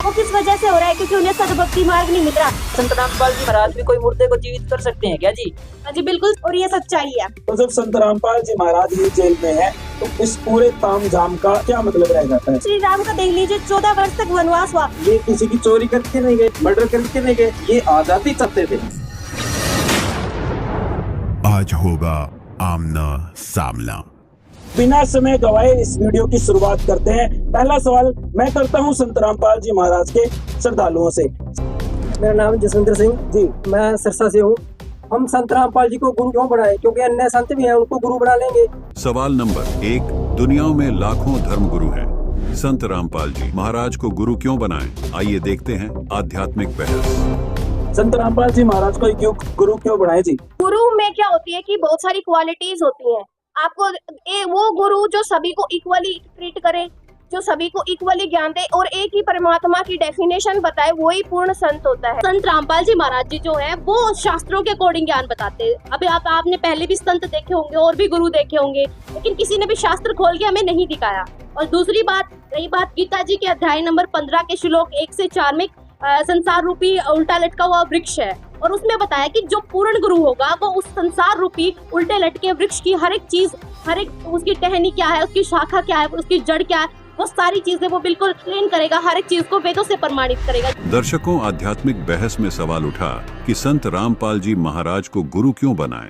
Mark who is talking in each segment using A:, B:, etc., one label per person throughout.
A: वो किस वजह से हो रहा है? क्योंकि उन्हें सद्भक्ति मार्ग नहीं मिल रहा।
B: संत रामपाल जी महाराज भी कोई मुर्दे को जीवित कर सकते हैं क्या जी?
A: हाँ जी बिल्कुल, और ये सच्चाई है।
C: तो जब संत रामपाल जी महाराज ही जेल में है तो इस पूरे तामझाम का क्या मतलब रह जाता है?
A: श्री राम का देख लीजिए, 14 वर्ष तक वनवास हुआ।
C: ये किसी की चोरी करके नहीं गए, मर्डर करके नहीं गए, ये आजादी चाहते थे।
D: आज होगा आमना सामना।
C: बिना समय गवाए इस वीडियो की शुरुआत करते हैं। पहला सवाल मैं करता हूं संत रामपाल जी महाराज के श्रद्धालुओं से।
E: मेरा नाम जसविंदर सिंह जी, मैं सिरसा से हूँ। हम संत रामपाल जी को गुरु क्यों बनाए? क्योंकि अन्य संत भी हैं, उनको गुरु बना लेंगे।
D: सवाल नंबर 1, दुनिया में लाखों धर्म गुरु हैं। संत रामपाल जी महाराज को गुरु क्यों बनाएं? आइए देखते हैं आध्यात्मिक बहस।
C: संत रामपाल जी महाराज को क्यों गुरु क्यों बनाए जी?
A: गुरु में क्या होती है कि बहुत सारी क्वालिटीज होती हैं। आपको वो गुरु जो सभी को इक्वली ट्रीट करे, जो सभी को इक्वली ज्ञान दे और एक ही परमात्मा की डेफिनेशन बताए, वो ही पूर्ण संत होता है।
F: संत रामपाल जी महाराज जी जो है वो शास्त्रों के अकॉर्डिंग ज्ञान बताते हैं। अभी आपने पहले भी संत देखे होंगे और भी गुरु देखे होंगे, लेकिन किसी ने भी शास्त्र खोल के हमें नहीं दिखाया। और दूसरी बात, रही बात गीता जी के अध्याय नंबर 15 के श्लोक 1 से 4 में संसार रूपी उल्टा लटका हुआ वृक्ष है, और उसमें बताया कि जो पूर्ण गुरु होगा वो उस संसार रूपी उल्टे लटके वृक्ष की हर एक चीज, हर एक उसकी टहनी क्या है, उसकी शाखा क्या है, उसकी जड़ क्या है, वो सारी चीजें वो बिल्कुल एक्सप्लेन करेगा, हर एक चीज को वेदों से प्रमाणित करेगा।
D: दर्शकों, आध्यात्मिक बहस में सवाल उठा कि संत रामपाल जी महाराज को गुरु क्यों बनाएं?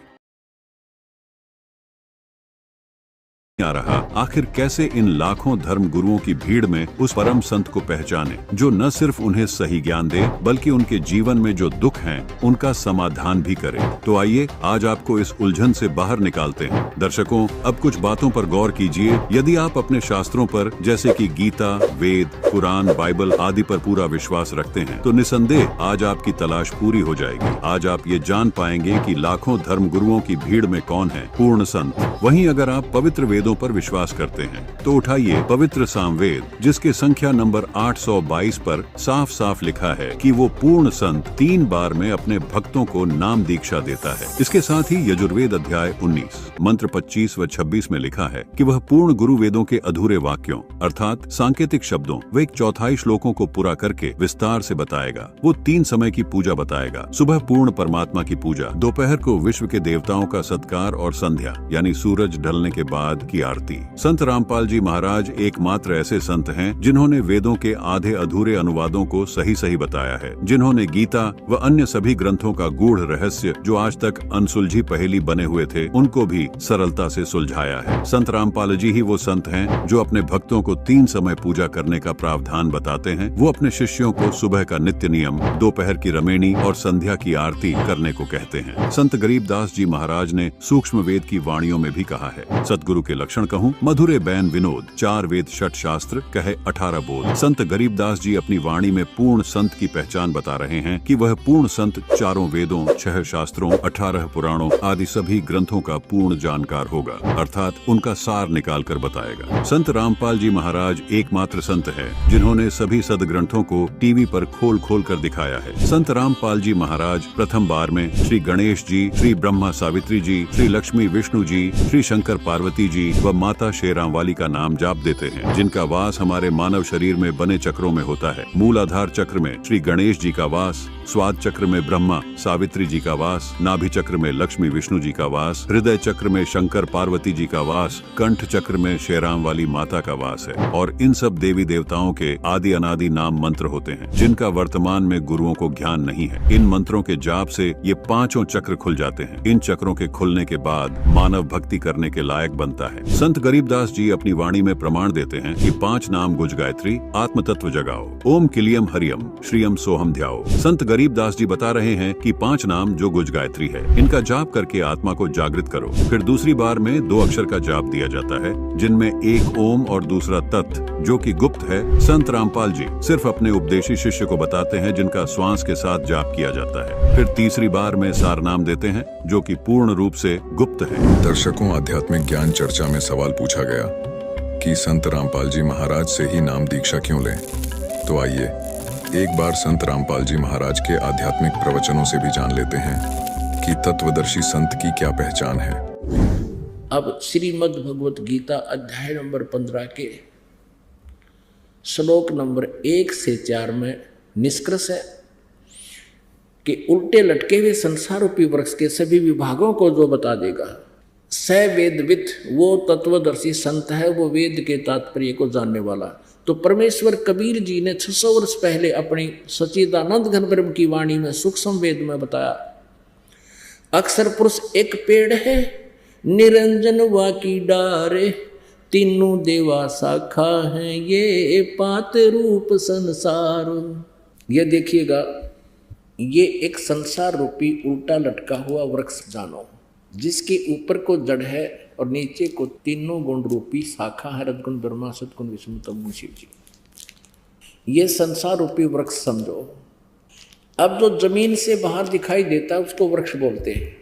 D: आ रहा आखिर कैसे इन लाखों धर्म गुरुओं की भीड़ में उस परम संत को पहचाने जो न सिर्फ उन्हें सही ज्ञान दे बल्कि उनके जीवन में जो दुख हैं उनका समाधान भी करे। तो आइए आज आपको इस उलझन से बाहर निकालते हैं। दर्शकों, अब कुछ बातों पर गौर कीजिए। यदि आप अपने शास्त्रों पर जैसे कि गीता, वेद, कुरान, बाइबल आदि पर पूरा विश्वास रखते हैं तो निसंदेह आज आपकी तलाश पूरी हो जाएगी। आज आप ये जान पाएंगे कि लाखों धर्म गुरुओं की भीड़ में कौन है पूर्ण संत। वहीं अगर आप पवित्र वेदों पर विश्वास करते हैं तो उठाइए पवित्र सामवेद, जिसके संख्या नंबर 822 पर साफ साफ लिखा है कि वो पूर्ण संत 3 बार में अपने भक्तों को नाम दीक्षा देता है। इसके साथ ही यजुर्वेद अध्याय 19 मंत्र 25 व 26 में लिखा है कि वह पूर्ण गुरु वेदों के अधूरे वाक्यों अर्थात सांकेतिक शब्दों व 1/4 श्लोकों को पूरा करके विस्तार से बताएगा। वो 3 समय की पूजा बताएगा। सुबह पूर्ण परमात्मा की पूजा, दोपहर को विश्व के देवताओं का सत्कार और संध्या यानी सूरज ढलने के बाद की आरती। संत रामपाल जी महाराज एकमात्र ऐसे संत हैं जिन्होंने वेदों के आधे अधूरे अनुवादों को सही सही बताया है, जिन्होंने गीता व अन्य सभी ग्रंथों का गूढ़ रहस्य जो आज तक अनसुलझी पहेली बने हुए थे उनको भी सरलता से सुलझाया है। संत रामपाल जी ही वो संत हैं जो अपने भक्तों को 3 समय पूजा करने का प्रावधान बताते हैं। वो अपने शिष्यों को सुबह का नित्य नियम, दोपहर की रमेणी और संध्या की आरती करने को कहते हैं। संत गरीबदास जी महाराज ने सूक्ष्म वेद की वाणियों में भी कहा है, सतगुरु के लक्षण कहूँ मधुरे बैन विनोद, 4 वेद 6 शास्त्र कहे 18 बोध। संत गरीबदास जी अपनी वाणी में पूर्ण संत की पहचान बता रहे हैं कि वह पूर्ण संत 4 वेदों, 6 शास्त्रों, 18 पुराणों आदि सभी ग्रंथों का पूर्ण जानकार होगा, अर्थात उनका सार निकाल कर बताएगा। संत रामपाल जी महाराज एकमात्र संत है जिन्होंने सभी सदग्रंथों को टीवी पर खोल खोल कर दिखाया है। संत रामपाल जी महाराज प्रथम बार में श्री गणेश जी, श्री ब्रह्मा सावित्री जी, श्री लक्ष्मी विष्णु जी, श्री शंकर पार्वती जी व माता शेरां वाली का नाम जाप देते हैं, जिनका वास हमारे मानव शरीर में बने चक्रों में होता है। मूलाधार चक्र में श्री गणेश जी का वास, स्वाद चक्र में ब्रह्मा सावित्री जी का वास, नाभि चक्र में लक्ष्मी विष्णु जी का वास, हृदय चक्र में शंकर पार्वती जी का वास, कंठ चक्र में शेरां वाली माता का वास है। और इन सब देवी देवताओं के आदि अनादि नाम मंत्र होते हैं जिनका वर्तमान में गुरुओं को ज्ञान नहीं है। इन मंत्रों के जाप से ये 5 चक्र खुल जाते हैं। इन चक्रों के खुलने के बाद मानव भक्ति करने के लायक बनता है। संत गरीबदास जी अपनी वाणी में प्रमाण देते हैं कि 5 नाम गुज गायत्री आत्म तत्व जगाओ, ओम किलियम हरियम श्रीयम सोहम ध्याओ। संत गरीबदास जी बता रहे हैं कि 5 नाम जो गुज गायत्री है, इनका जाप करके आत्मा को जागृत करो। फिर दूसरी बार में 2 अक्षर का जाप दिया जाता है जिनमें एक ओम और दूसरा तत् जो कि गुप्त है। संत रामपाल जी सिर्फ अपने उपदेशी शिष्य को बताते हैं जिनका श्वास के साथ जाप किया जाता है। फिर तीसरी बार में सार नाम देते हैं जो कि पूर्ण रूप से गुप्त है।
G: दर्शकों, आध्यात्मिक ज्ञान चर्चा में सवाल पूछा गया कि संत रामपाल जी महाराज से ही नाम दीक्षा क्यों लें? तो आइए एक बार संत रामपाल जी महाराज के आध्यात्मिक प्रवचनों से भी जान लेते हैं कि तत्वदर्शी संत की क्या पहचान है।
H: अब श्रीमद् भगवत गीता अध्याय नंबर 15 के श्लोक नंबर 1 से 4 में निष्कर्ष है कि उल्टे लटके हुए संसार रूपी वृक्ष के सभी विभागों को जो बता देगा, स वेदविद, वो तत्वदर्शी संत है, वो वेद के तात्पर्य को जानने वाला। तो परमेश्वर कबीर जी ने 600 वर्ष पहले अपनी सच्चिदानंद घन ब्रह्म की वाणी में सूक्ष्म वेद में बताया, अक्षर पुरुष एक पेड़ है, निरंजन वा की डारे, तीनों देवा शाखा हैं, ये पात रूप संसार। ये देखिएगा, ये एक संसार रूपी उल्टा लटका हुआ वृक्ष जानो, जिसके ऊपर को जड़ है और नीचे को तीनों गुण रूपी शाखा है, रजगुण ब्रह्मा, सतगुण विष्णु, तमगुण शिव जी। ये संसार रूपी वृक्ष समझो। अब जो जमीन से बाहर दिखाई देता है उसको वृक्ष बोलते हैं।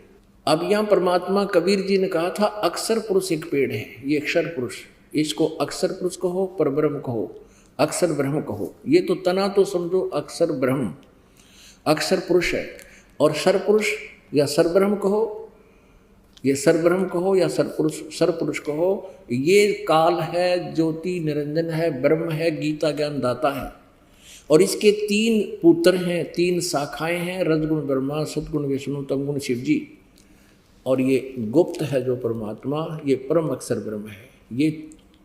H: अब यहाँ परमात्मा कबीर जी ने कहा था अक्षर पुरुष एक पेड़ है, ये अक्षर पुरुष, इसको अक्षर पुरुष कहो, परब्रह्म कहो, अक्षर ब्रह्म कहो। ये तो तना तो समझो अक्षर ब्रह्म, अक्षर पुरुष है, और सरपुरुष या सरब्रह्म कहो, ये सरब्रह्म कहो या सरपुरुष कहो, ये काल है, ज्योति निरंजन है, ब्रह्म है, गीता ज्ञान दाता है। और इसके 3 पुत्र हैं, 3 शाखाएं हैं, रजगुण ब्रह्मा, सतगुण विष्णु, तमगुण शिव जी। और ये गुप्त है जो परमात्मा, ये परम अक्षर ब्रह्म है। ये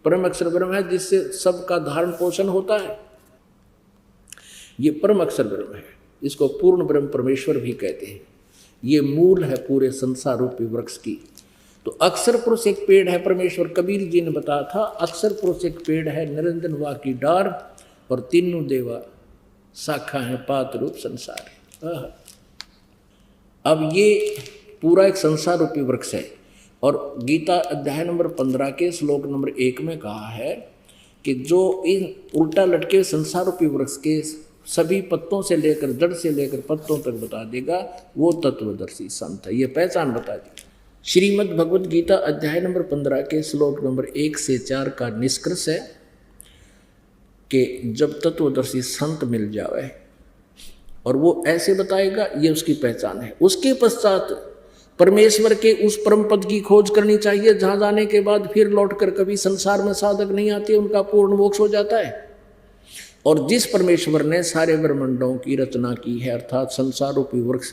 H: परम अक्षर ब्रह्म है जिससे सबका धारण पोषण होता है। ये परम अक्षर ब्रह्म है, इसको पूर्ण ब्रह्म परमेश्वर भी कहते हैं। ये मूल है पूरे संसार रूपी वृक्ष की। तो अक्षर पुरुष एक पेड़ है, परमेश्वर कबीर जी ने बताया था अक्षर पुरुष एक पेड़ है, निरंजन वा की डार, और तीनों देवा शाखा है, पात रूप संसार। अब ये पूरा एक संसार रूपी वृक्ष है। और गीता अध्याय नंबर 15 के श्लोक नंबर 1 में कहा है कि जो इन उल्टा लटके संसार रूपी वृक्ष के सभी पत्तों से लेकर, जड़ से लेकर पत्तों तक बता देगा, वो तत्वदर्शी संत है। ये पहचान बता दी। श्रीमद् भगवद गीता अध्याय नंबर 15 के श्लोक नंबर 1 से 4 का निष्कर्ष है कि जब तत्वदर्शी संत मिल जाए और वो ऐसे बताएगा, ये उसकी पहचान है। उसके पश्चात परमेश्वर के उस परम पद की खोज करनी चाहिए, जहाँ जाने के बाद फिर लौटकर कभी संसार में साधक नहीं आते, उनका पूर्ण मोक्ष हो जाता है। और जिस परमेश्वर ने सारे ब्रह्मांडों की रचना की है, अर्थात संसार रूपी वृक्ष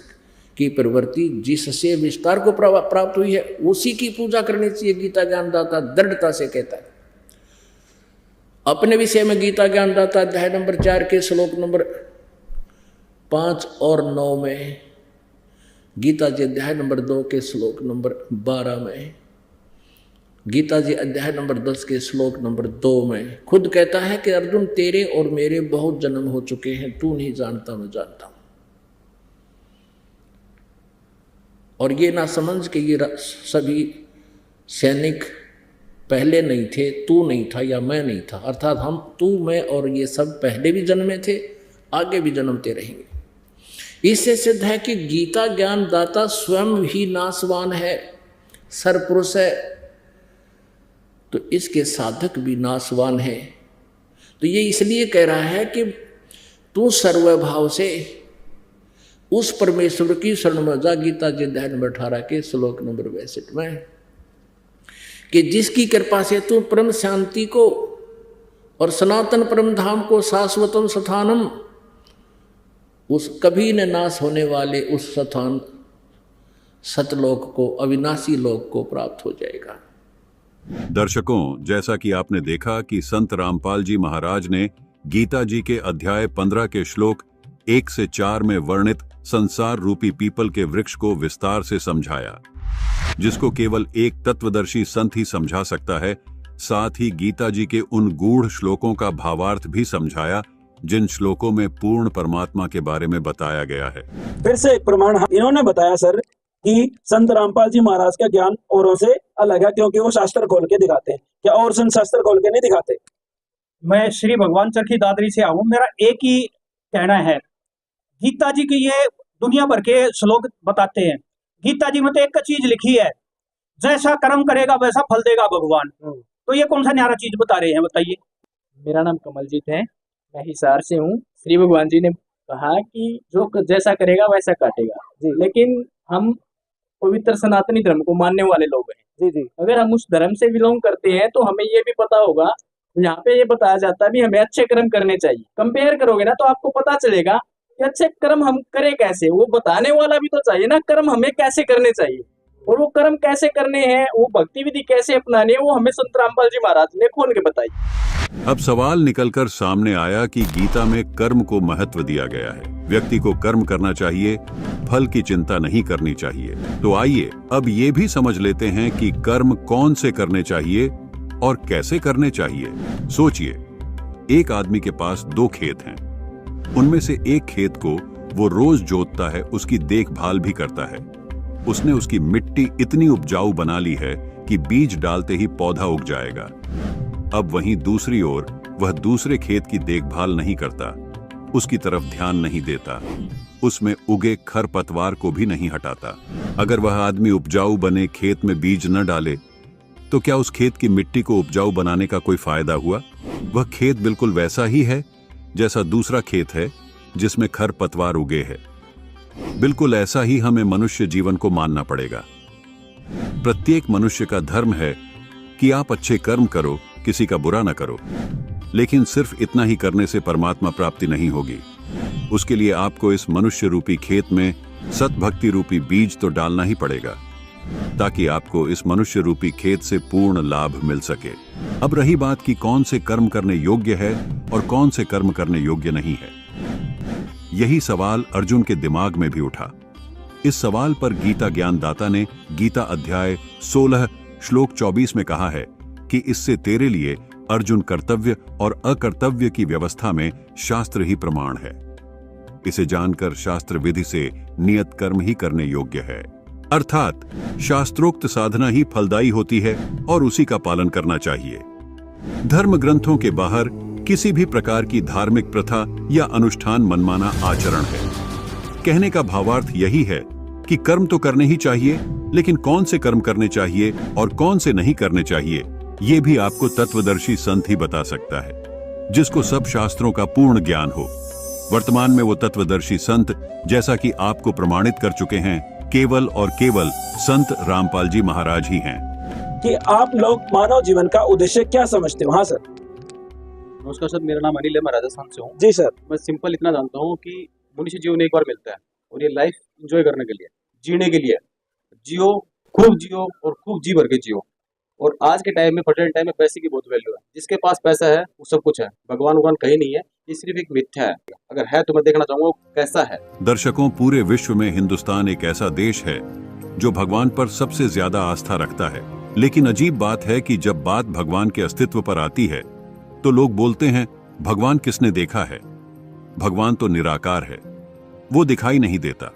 H: की प्रवृत्ति जिससे विस्तार को प्राप्त हुई है, उसी की पूजा करनी चाहिए, गीता ज्ञानदाता दृढ़ता से कहता है। अपने विषय में गीता ज्ञानदाता अध्याय नंबर 4 के श्लोक नंबर 5 और 9 में, गीता जी अध्याय नंबर 2 के श्लोक नंबर 12 में, गीता जी अध्याय नंबर 10 के श्लोक नंबर 2 में खुद कहता है कि अर्जुन, तेरे और मेरे बहुत जन्म हो चुके हैं, तू नहीं जानता, मैं जानता हूं। और ये ना समझ कि ये सभी सैनिक पहले नहीं थे, तू नहीं था या मैं नहीं था, अर्थात हम, तू, मैं और ये सब पहले भी जन्मे थे, आगे भी जन्मते रहेंगे। इससे सिद्ध है कि गीता ज्ञान दाता स्वयं ही नाशवान है, सरपुरुष है, तो इसके साधक भी नाशवान है। तो ये इसलिए कह रहा है कि तू सर्वभाव से उस परमेश्वर की शरण में जा, गीता जी अध्याय नंबर 18 के श्लोक नंबर 62 में, कि जिसकी कृपा से तू परम शांति को और सनातन परम धाम को, शाश्वतम स्थानम, उस कभी न नाश होने वाले उस स्थान सतलोक को, अविनाशी लोक को प्राप्त हो जाएगा।
D: दर्शकों, जैसा कि आपने देखा कि संत रामपाल जी महाराज ने गीता जी के अध्याय 15 के श्लोक 1 से 4 में वर्णित संसार रूपी पीपल के वृक्ष को विस्तार से समझाया, जिसको केवल एक तत्वदर्शी संत ही समझा सकता है। साथ ही गीता जी के उन गूढ़ श्लोकों का भावार्थ भी समझाया, जिन श्लोकों में पूर्ण परमात्मा के बारे में बताया गया है।
C: फिर से एक प्रमाण इन्होंने बताया सर कि संत रामपाल जी महाराज का ज्ञान औरों से अलग है, क्योंकि वो शास्त्र खोल के दिखाते हैं। क्या और संत शास्त्र खोल के नहीं दिखाते?
I: मैं श्री भगवान चरखी दादरी से आऊं, मेरा एक ही कहना है, गीता जी की ये दुनिया भर के श्लोक बताते हैं। गीता जी में तो एक चीज लिखी है, जैसा कर्म करेगा वैसा फल देगा भगवान। तो ये कौन सा न्यारा चीज बता रहे हैं, बताइए।
E: मेरा नाम कमलजीत है, मैं हिसार से हूँ। श्री भगवान जी ने कहा कि जो जैसा करेगा वैसा काटेगा जी, लेकिन हम पवित्र सनातनी धर्म को मानने वाले लोग हैं जी। अगर हम उस धर्म से बिलोंग करते हैं तो हमें ये भी पता होगा यहाँ पे ये बताया जाता है भी हमें अच्छे कर्म करने चाहिए। कंपेयर करोगे ना तो आपको पता चलेगा कि अच्छे कर्म हम करें कैसे, वो बताने वाला भी तो चाहिए ना कर्म हमें कैसे करने चाहिए, और वो कर्म कैसे करने हैं, वो भक्ति विधि कैसे अपनानी है, वो हमें संत रामपाल जी महाराज ने खोल के बताई।
D: अब सवाल निकलकर सामने आया कि गीता में कर्म को महत्व दिया गया है। व्यक्ति को कर्म करना चाहिए, फल की चिंता नहीं करनी चाहिए। तो आइए अब ये भी समझ लेते हैं कि कर्म कौन से करने चाहिए और कैसे करने चाहिए। सोचिए, एक आदमी के पास 2 खेत हैं। उनमें से एक खेत को वो रोज जोतता है, उसकी देखभाल भी करता है। उसने उसकी मिट्टी इतनी उपजाऊ बना ली है कि बीज डालते ही पौधा उग जाएगा। अब वहीं दूसरी ओर वह दूसरे खेत की देखभाल नहीं करता, उसकी तरफ ध्यान नहीं देता, उसमें उगे खरपतवार को भी नहीं हटाता। अगर वह आदमी उपजाऊ बने खेत में बीज न डाले तो क्या उस खेत की मिट्टी को उपजाऊ बनाने का कोई फायदा हुआ? वह खेत बिल्कुल वैसा ही है जैसा दूसरा खेत है जिसमें खरपतवार उगे है। बिल्कुल ऐसा ही हमें मनुष्य जीवन को मानना पड़ेगा। प्रत्येक मनुष्य का धर्म है कि आप अच्छे कर्म करो, किसी का बुरा ना करो। लेकिन सिर्फ इतना ही करने से परमात्मा प्राप्ति नहीं होगी। उसके लिए आपको इस मनुष्य रूपी खेत में सतभक्ति रूपी बीज तो डालना ही पड़ेगा, ताकि आपको इस मनुष्य रूपी खेत से पूर्ण लाभ मिल सके। अब रही बात कि कौन से कर्म करने योग्य है और कौन से कर्म करने योग्य नहीं है। यही सवाल अर्जुन के दिमाग में भी उठा। इस सवाल पर गीता ज्ञानदाता ने गीता अध्याय 16 श्लोक 24 में कहा है कि इससे तेरे लिए अर्जुन कर्तव्य और अकर्तव्य की व्यवस्था में शास्त्र ही प्रमाण है। इसे जानकर शास्त्र विधि से नियत कर्म ही करने योग्य है, अर्थात शास्त्रोक्त साधना ही फलदायी होती है और उसी का पालन करना चाहिए। धर्म ग्रंथों के बाहर किसी भी प्रकार की धार्मिक प्रथा या अनुष्ठान मनमाना आचरण है। कहने का भावार्थ यही है कि कर्म तो करने ही चाहिए, लेकिन कौन से कर्म करने चाहिए और कौन से नहीं करने चाहिए, ये भी आपको तत्वदर्शी संत ही बता सकता है, जिसको सब शास्त्रों का पूर्ण ज्ञान हो। वर्तमान में वो तत्वदर्शी संत, जैसा कि आपको प्रमाणित कर चुके हैं, केवल और केवल संत रामपाल जी महाराज ही हैं।
C: कि आप लोग मानव जीवन का उद्देश्य क्या समझते हो? हाँ सर।
J: नमस्कार सर, मेरा नाम अनिल है, मैं राजस्थान से हूँ।
C: जी सर।
J: मैं सिंपल इतना जानता हूँ कि मनुष्य जीवन एक बार मिलता है और ये लाइफ एंजॉय करने के लिए, जीने के लिए जियो, खूब जियो और खूब जी भर के जियो। और आज के टाइम में, प्रेजेंट टाइम में पैसे की बहुत वैल्यू है। जिसके पास पैसा है वो सब कुछ है। भगवान कहीं नहीं है, ये सिर्फ एक मिथ्या है। अगर है तो मैं देखना चाहूंगा कैसा है।
D: दर्शकों, पूरे विश्व में हिंदुस्तान एक ऐसा देश है जो भगवान पर सबसे ज्यादा आस्था रखता है। लेकिन अजीब बात है कि जब बात भगवान के अस्तित्व पर आती है तो लोग बोलते हैं, भगवान किसने देखा है? भगवान तो निराकार है, वो दिखाई नहीं देता।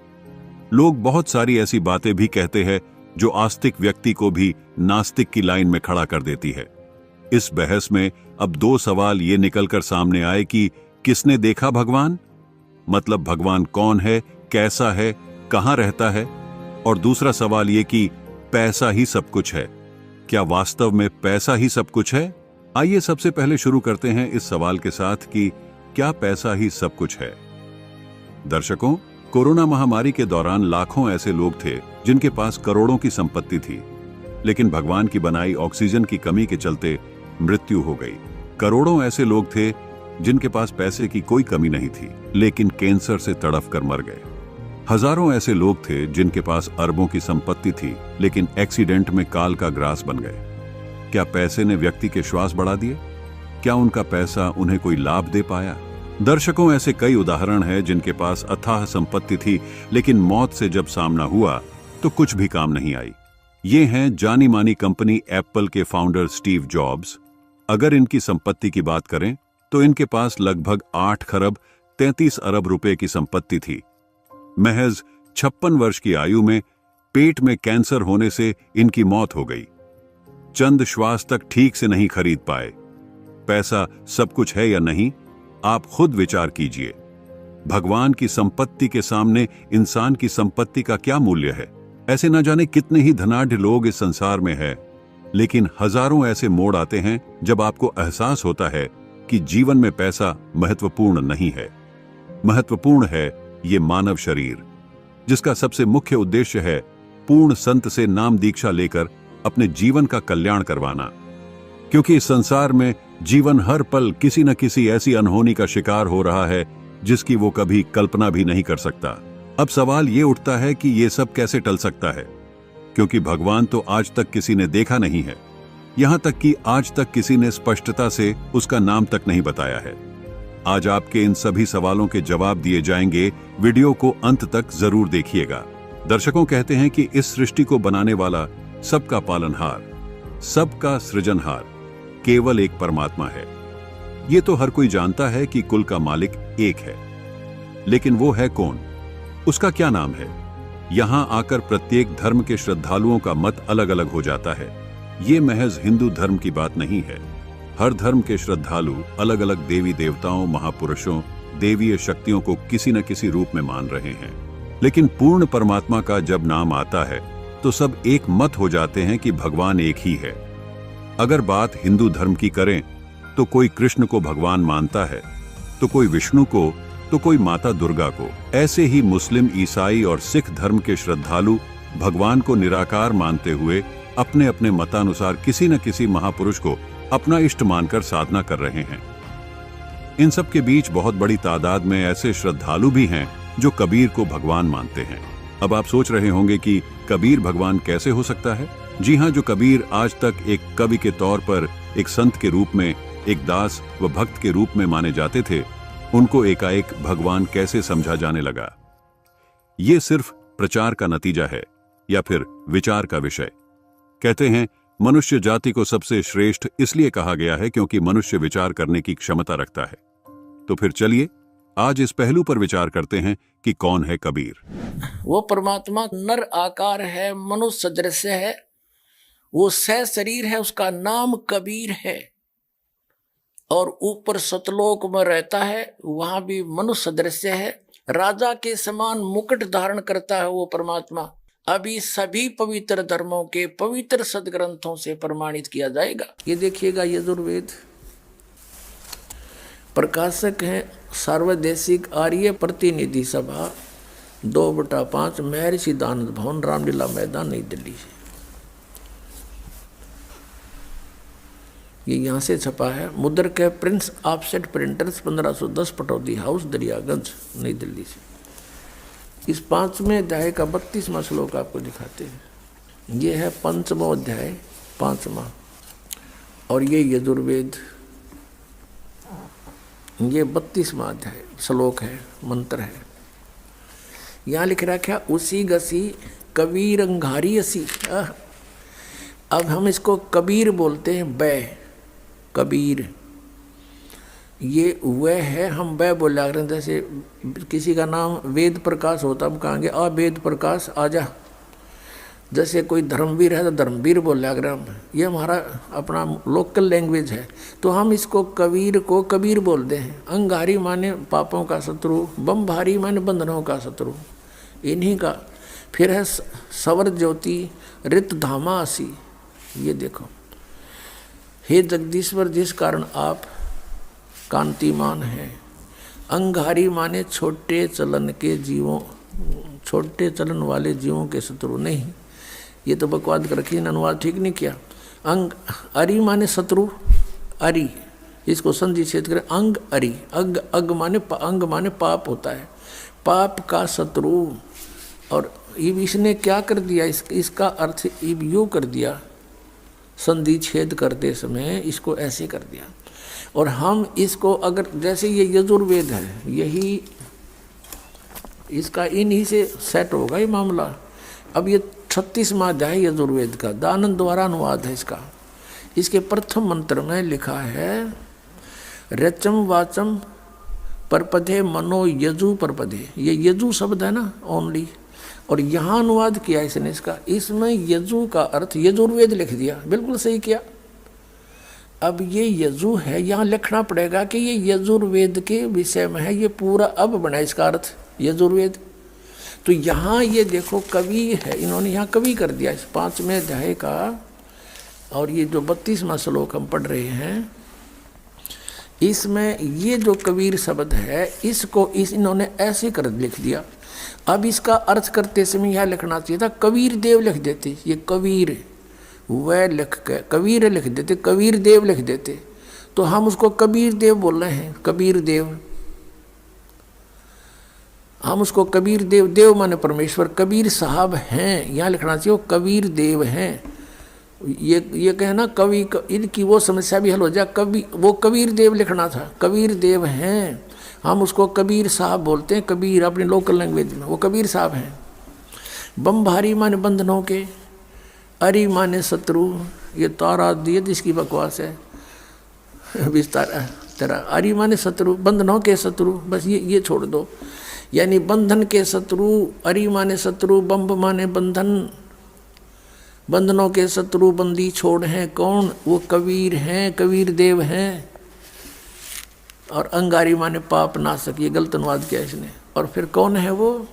D: लोग बहुत सारी ऐसी बातें भी कहते हैं जो आस्तिक व्यक्ति को भी नास्तिक की लाइन में खड़ा कर देती है। इस बहस में अब 2 सवाल ये निकलकर सामने आए कि किसने देखा भगवान, मतलब भगवान कौन है, कैसा है, कहां रहता है, और दूसरा सवाल ये कि पैसा ही सब कुछ है। क्या वास्तव में पैसा ही सब कुछ है? आइए सबसे पहले शुरू करते हैं इस सवाल के साथ कि क्या पैसा ही सब कुछ है। दर्शकों, कोरोना महामारी के दौरान लाखों ऐसे लोग थे जिनके पास करोड़ों की संपत्ति थी, लेकिन भगवान की बनाई ऑक्सीजन की कमी के चलते मृत्यु हो गई। करोड़ों ऐसे लोग थे जिनके पास पैसे की कोई कमी नहीं थी, लेकिन कैंसर से तड़फ कर मर गए। हजारों ऐसे लोग थे जिनके पास अरबों की संपत्ति थी, लेकिन एक्सीडेंट में काल का ग्रास बन गए। क्या पैसे ने व्यक्ति के श्वास बढ़ा दिए? क्या उनका पैसा उन्हें कोई लाभ दे पाया? दर्शकों, ऐसे कई उदाहरण हैं जिनके पास अथाह संपत्ति थी, लेकिन मौत से जब सामना हुआ तो कुछ भी काम नहीं आई। ये हैं जानी मानी कंपनी एप्पल के फाउंडर स्टीव जॉब्स। अगर इनकी संपत्ति की बात करें तो इनके पास लगभग 8 खरब 33 अरब रुपए की संपत्ति थी। महज 56 वर्ष की आयु में पेट में कैंसर होने से इनकी मौत हो गई। चंद श्वास तक ठीक से नहीं खरीद पाए। पैसा सब कुछ है या नहीं, आप खुद विचार कीजिए। भगवान की संपत्ति के सामने इंसान की संपत्ति का क्या मूल्य है? ऐसे न जाने कितने ही धनाढ्य लोग इस संसार में हैं, लेकिन हजारों ऐसे मोड़ आते हैं जब आपको एहसास होता है कि जीवन में पैसा महत्वपूर्ण नहीं है। महत्वपूर्ण है ये मानव शरीर, जिसका सबसे मुख्य उद्देश्य है पूर्ण संत से नाम दीक्षा लेकर अपने जीवन का कल्याण करवाना। क्योंकि इस संसार में जीवन हर पल किसी न किसी ऐसी अनहोनी का शिकार हो रहा है जिसकी वो कभी कल्पना भी नहीं कर सकता। अब सवाल ये उठता है कि ये सब कैसे टल सकता है, क्योंकि भगवान तो आज तक किसी ने देखा नहीं है, यहां तक कि आज तक किसी ने स्पष्टता से उसका नाम तक नहीं बताया है। आज आपके इन सभी सवालों के जवाब दिए जाएंगे। वीडियो को अंत तक जरूर देखिएगा। दर्शकों कहते हैं कि इस सृष्टि को बनाने वाला, सबका पालनहार, सबका सृजनहार केवल एक परमात्मा है। ये तो हर कोई जानता है कि कुल का मालिक एक है, लेकिन वो है कौन, उसका क्या नाम है? यहां आकर प्रत्येक धर्म के श्रद्धालुओं का मत अलग अलग हो जाता है। ये महज हिंदू धर्म की बात नहीं है। हर धर्म के श्रद्धालु अलग अलग देवी देवताओं, महापुरुषों, देवीय शक्तियों को किसी न किसी रूप में मान रहे हैं। लेकिन पूर्ण परमात्मा का जब नाम आता है तो सब एक मत हो जाते हैं कि भगवान एक ही है। अगर बात हिंदू धर्म की करें तो कोई कृष्ण को भगवान मानता है, तो कोई विष्णु को, तो कोई माता दुर्गा को। ऐसे ही मुस्लिम, ईसाई और सिख धर्म के श्रद्धालु भगवान को निराकार मानते हुए अपने अपने मतानुसार किसी न किसी महापुरुष को अपना इष्ट मानकर साधना कर रहे हैं। इन सब के बीच बहुत बड़ी तादाद में ऐसे श्रद्धालु भी हैं जो कबीर को भगवान मानते हैं। अब आप सोच रहे होंगे कि कबीर भगवान कैसे हो सकता है? जी हां, जो कबीर आज तक एक कवि के तौर पर, एक संत के रूप में, एक दास व भक्त के रूप में माने जाते थे, उनको एकाएक भगवान कैसे समझा जाने लगा? ये सिर्फ प्रचार का नतीजा है या फिर विचार का विषय? कहते हैं मनुष्य जाति को सबसे श्रेष्ठ इसलिए कहा गया है क्योंकि मनुष्य विचार करने की क्षमता रखता है। तो फिर चलिए आज इस पहलू पर विचार करते हैं कि कौन है कबीर।
H: वो परमात्मा नर आकार है, मनुष्य सदृश्य है, वो सह शरीर है, उसका नाम कबीर है। और ऊपर सतलोक में रहता है, वहां भी मनुष्य सदृश्य है, राजा के समान मुकुट धारण करता है वो परमात्मा। अभी सभी पवित्र धर्मों के पवित्र सदग्रंथों से प्रमाणित किया जाएगा। ये देखिएगा, यजुर्वेद प्रकाशक हैं सार्वदेशिक आर्य प्रतिनिधि सभा 2/5 महर्षि दानंद भवन, रामलीला मैदान, नई दिल्ली। ये यहाँ से छपा है। मुद्रक है Prince offset printers 1510 Pataudi house, Daryaganj, नई दिल्ली से। इस 5वें अध्याय का 32वां श्लोक आपको दिखाते हैं। ये है 5वां अध्याय, 5वां, और ये यजुर्वेद, ये 32वां अध्याय श्लोक है, मंत्र है। यहाँ लिख रखा उसी गसी कबीर अंगारी असी। अब हम इसको कबीर बोलते हैं, बै कबीर, ये वह है, हम वह बोला करें। जैसे किसी का नाम वेद प्रकाश होता, हम कहेंगे आ वेद प्रकाश आजा। जैसे कोई धर्मवीर है तो धर्मवीर बोला करें हम, ये हमारा अपना लोकल लैंग्वेज है। तो हम इसको कबीर को कबीर बोलते हैं। अंगारी माने पापों का शत्रु, बमभारी माने बंधनों का शत्रु, इन्हीं का। फिर है सवर ज्योति रित धामा असी। ये देखो, हे जगदीश्वर, जिस कारण आप कांतिमान है। अंगारी माने छोटे चलन के जीवों, छोटे चलन वाले जीवों के शत्रु नहीं। ये तो बकवाद कर रखी, अनुवाद ठीक नहीं किया। अंग अरि माने शत्रु, अरि इसको संधि छेद करें, अंग अरि। अग अग माने अंग माने पाप होता है, पाप का शत्रु। और इसने क्या कर दिया, इसका अर्थ यूँ कर दिया, संधि छेद करते समय इसको ऐसे कर दिया। और हम इसको अगर, जैसे ये यजुर्वेद है, यही इसका इन्हीं से सेट होगा ये मामला। अब ये 36वां अध्याय यजुर्वेद का दानंद द्वारा अनुवाद है इसका। इसके प्रथम मंत्र में लिखा है रचम वाचम परपदे मनो यजु परपदे। ये यजु शब्द है ना ओनली, और यहाँ अनुवाद किया इसने इसका। इसमें यजु का अर्थ यजुर्वेद लिख दिया, बिल्कुल सही किया। अब ये यजु है, यहाँ लिखना पड़ेगा कि ये यजुर्वेद के विषय में है। ये पूरा अब बना इसका अर्थ यजुर्वेद। तो यहाँ ये देखो कवि है, इन्होंने यहाँ कवि कर दिया इस 5वें अध्याय का। और ये जो 32वां श्लोक हम पढ़ रहे हैं, इसमें ये जो कबीर शब्द है, इसको इन्होंने ऐसे कर लिख दिया। अब इसका अर्थ करते समय यह लिखना चाहिए था कबीर देव लिख देते। ये कबीर वह लिख के कबीर लिख देते, कबीर देव लिख देते, तो हम उसको कबीर देव बोल रहे हैं। कबीर देव, हम उसको कबीर देव, देव माने परमेश्वर, कबीर साहब हैं, यहाँ लिखना चाहिए वो कबीर देव हैं। ये कहना कवि, इनकी वो समस्या भी हल हो जाए। कवि, वो कबीर देव लिखना था, कबीर देव हैं, हम उसको कबीर साहब बोलते हैं। कबीर अपनी लोकल लैंग्वेज में वो कबीर साहब हैं। बमभारी माने बंधनों के, अरि माने शत्रु, ये तारा दिए जिसकी बकवास है विस्तार तेरा। अरि माने शत्रु, बंधनों के शत्रु, बस ये छोड़ दो, यानी बंधन के शत्रु। अरि माने शत्रु, बम्ब माने बंधन, बंधनों के शत्रु बंदी छोड़ हैं कौन? वो कबीर हैं, कबीर देव हैं। और अंगारी माने पाप नाशक, ये गलत अनुवाद किया इसने। और फिर कौन है वो?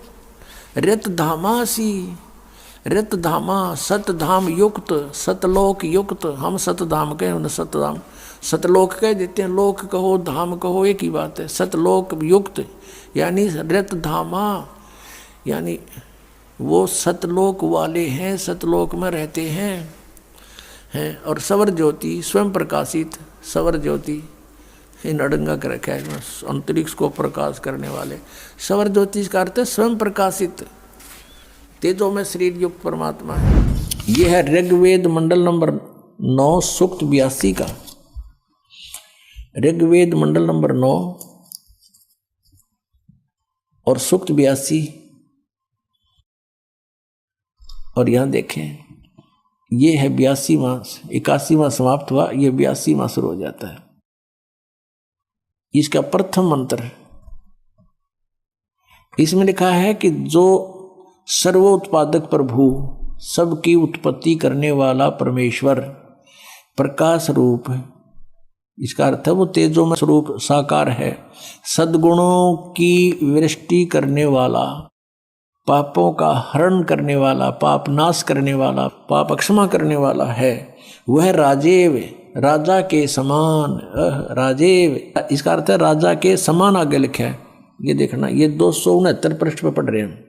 H: रत धामासी, रत धामा, सतधाम युक्त, सतलोक युक्त। हम सतधाम कहें, उन्हें सतधाम, सतलोक कह देते हैं। लोक कहो धाम कहो एक ही बात है। सतलोक युक्त यानी रत धामा, यानी वो सतलोक वाले हैं, सतलोक में रहते हैं। और सवर ज्योति, स्वयं प्रकाशित, सवर ज्योति इन अड़ंगा कर रखा है, अंतरिक्ष को प्रकाश करने वाले। सवर ज्योति का अर्थ है स्वयं प्रकाशित, तेजो में शरीर युक्त परमात्मा है। यह है ऋग्वेद मंडल नंबर 9 सूक्त 82 का। ऋग्वेद मंडल नंबर 9 और सूक्त 82। और यहां देखें, ये है 82वां, 81वां समाप्त हुआ, ये 82वां शुरू हो जाता है। इसका प्रथम मंत्र, इसमें लिखा है कि जो सर्वोत्पादक प्रभु, सबकी उत्पत्ति करने वाला परमेश्वर, प्रकाश रूप है। इसका अर्थ है वो तेजो में स्वरूप साकार है, सद्गुणों की वृष्टि करने वाला, पापों का हरण करने वाला, पाप नाश करने वाला, पाप क्षमा करने वाला है। वह राजेव, राजा के समान, राजेव, इसका अर्थ है राजा के समान आगे लिखा है। ये देखना, ये 269 पृष्ठ पे पढ़ रहे हैं।